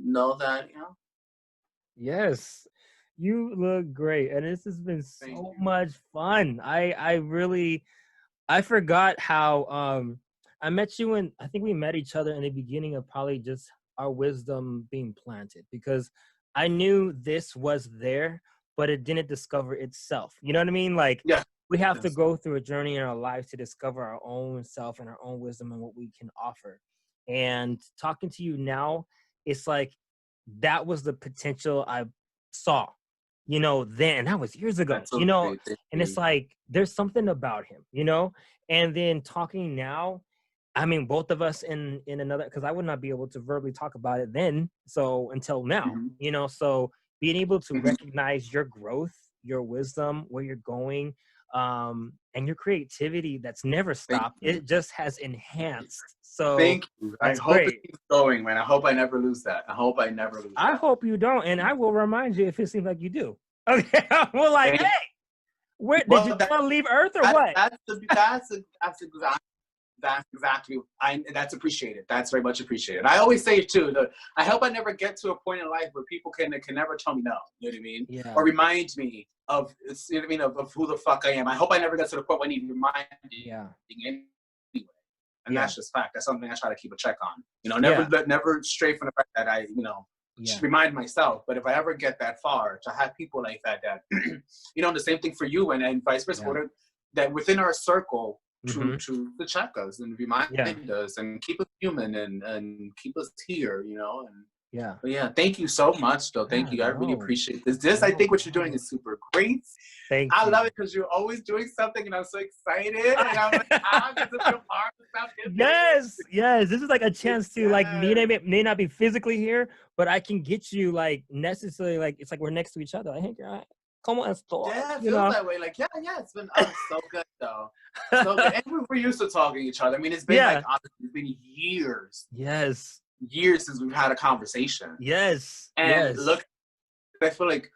know that Yes, you look great, and this has been so much fun. I forgot how I met you, and I think we met each other in the beginning of probably just our wisdom being planted, because I knew this was there, but it didn't discover itself. You know what I mean? Like, we have to go through a journey in our lives to discover our own self and our own wisdom and what we can offer. And talking to you now, it's like that was the potential I saw, then. That was years ago, and it's like there's something about him, and then talking now, I mean, both of us in another, because I would not be able to verbally talk about it then, so until now, so being able to recognize your growth, your wisdom, where you're going, and your creativity that's never stopped, it just has enhanced. So thank you. I hope it keeps going, man. I hope I never lose that. I hope you don't, and I will remind you if it seems like you do. Okay, we're like, hey, where did you want to leave Earth or what? That's exactly. That's appreciated. That's very much appreciated. I always say it too. I hope I never get to a point in life where people can never tell me no. You know what I mean? Yeah. Or remind me of, of who the fuck I am. I hope I never get to the point where I need reminding. Yeah. Anyway. And that's just fact. That's something I try to keep a check on. Never stray from the fact that I, remind myself. But if I ever get that far, to have people like that, the same thing for you and vice versa, that within our circle, to check us and remind us and keep us human and keep us here, But thank you so much, though. Thank you. I really appreciate this. I think what you're doing is super great. I love it because you're always doing something, and I'm so excited. And I'm like, I get to be a part of something. Yes. This is like a chance to may not be physically here, but I can get you necessarily it's like we're next to each other. I think come on, store. Yeah, it feels that way. It's been so good though. So good. And we're used to talking to each other. I mean, it's been it's been years. Yes. Years since we've had a conversation. Yes. And look, I feel like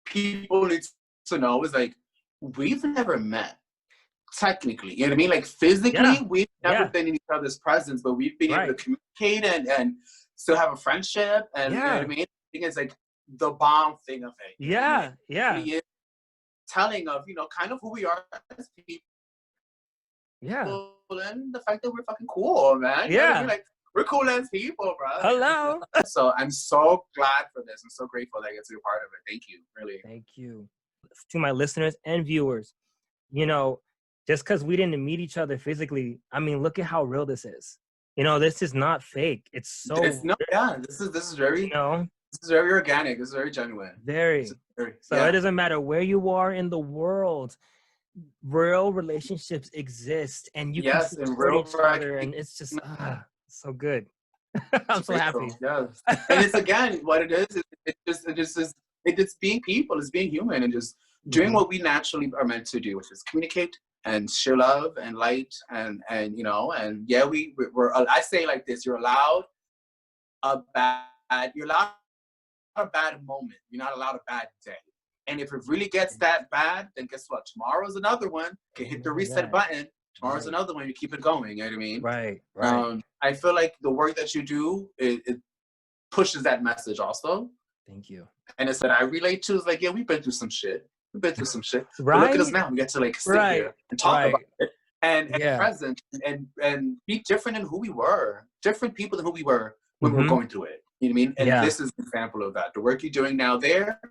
people need to know is we've never met. technically, you know what I mean? Like physically, we've never been in each other's presence, but we've been able to communicate and still have a friendship. And you know what I mean? I think it's like the bomb thing of it. Yeah. It is telling of, you know, kind of who we are as people. Yeah. And the fact that we're fucking cool, man. You know what I mean? Like, we're cool as people, bro. Hello. So I'm so glad for this. I'm so grateful that I get to be a part of it. Thank you, really. Thank you. To my listeners and viewers, you know, just because we didn't meet each other physically, I mean, look at how real this is. You know, this is not fake. It's so this is very, you know, this is very organic. This is very genuine. Very. So it doesn't matter where you are in the world. Real relationships exist, and you can support each other, and it's just so good. I'm so happy. Yes, and it's again what it is. It's being people. It's being human, and just doing what we naturally are meant to do, which is communicate and share love and light, and you know, and we're. I say like this: you're allowed a bad moment. You're not allowed a bad day. And if it really gets that bad, then guess what? Tomorrow's another one. You can hit the reset button. Tomorrow's another one. You keep it going. You know what I mean? Right. I feel like the work that you do, it pushes that message also. Thank you. And it's that I relate to. It's like, yeah, we've been through some shit. Right. But look at us now. We get to like sit here and talk about it and present and be different than who we were. Different people than who we were when we were going through it. You know what I mean? And this is an example of that. The work you're doing now there.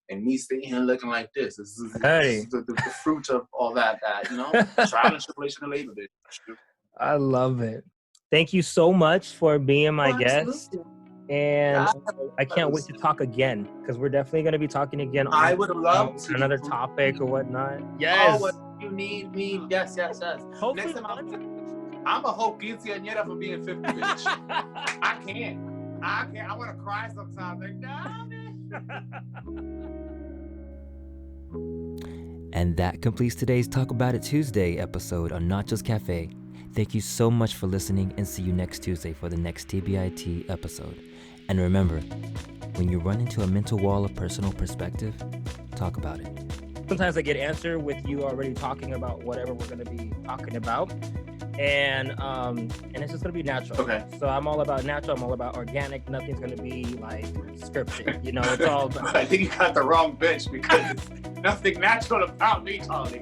And me sitting here looking like this. This is the fruit of all that, you know, trial and tribulation of labor. I love it. Thank you so much for being my guest. And I can't wait to talk again, because we're definitely going to be talking again on I would love to. Another topic or whatnot. Yes. Oh, what you need me. Yes. Hopefully next time I'm a whole quinceañera for being 50, bitch. I can't. I want to cry sometimes. Like, no. And that completes today's Talk About It Tuesday episode on Nacho's Cafe. Thank you so much for listening, and see you next Tuesday for the next TBIT episode. And remember, when you run into a mental wall of personal perspective, talk about it. Sometimes I get answer with you already talking about whatever we're going to be talking about. And it's just gonna be natural. Okay. So I'm all about natural. I'm all about organic. Nothing's gonna be like scripted. You know, it's all about. I think you got the wrong bitch, because nothing natural about me, Charlie.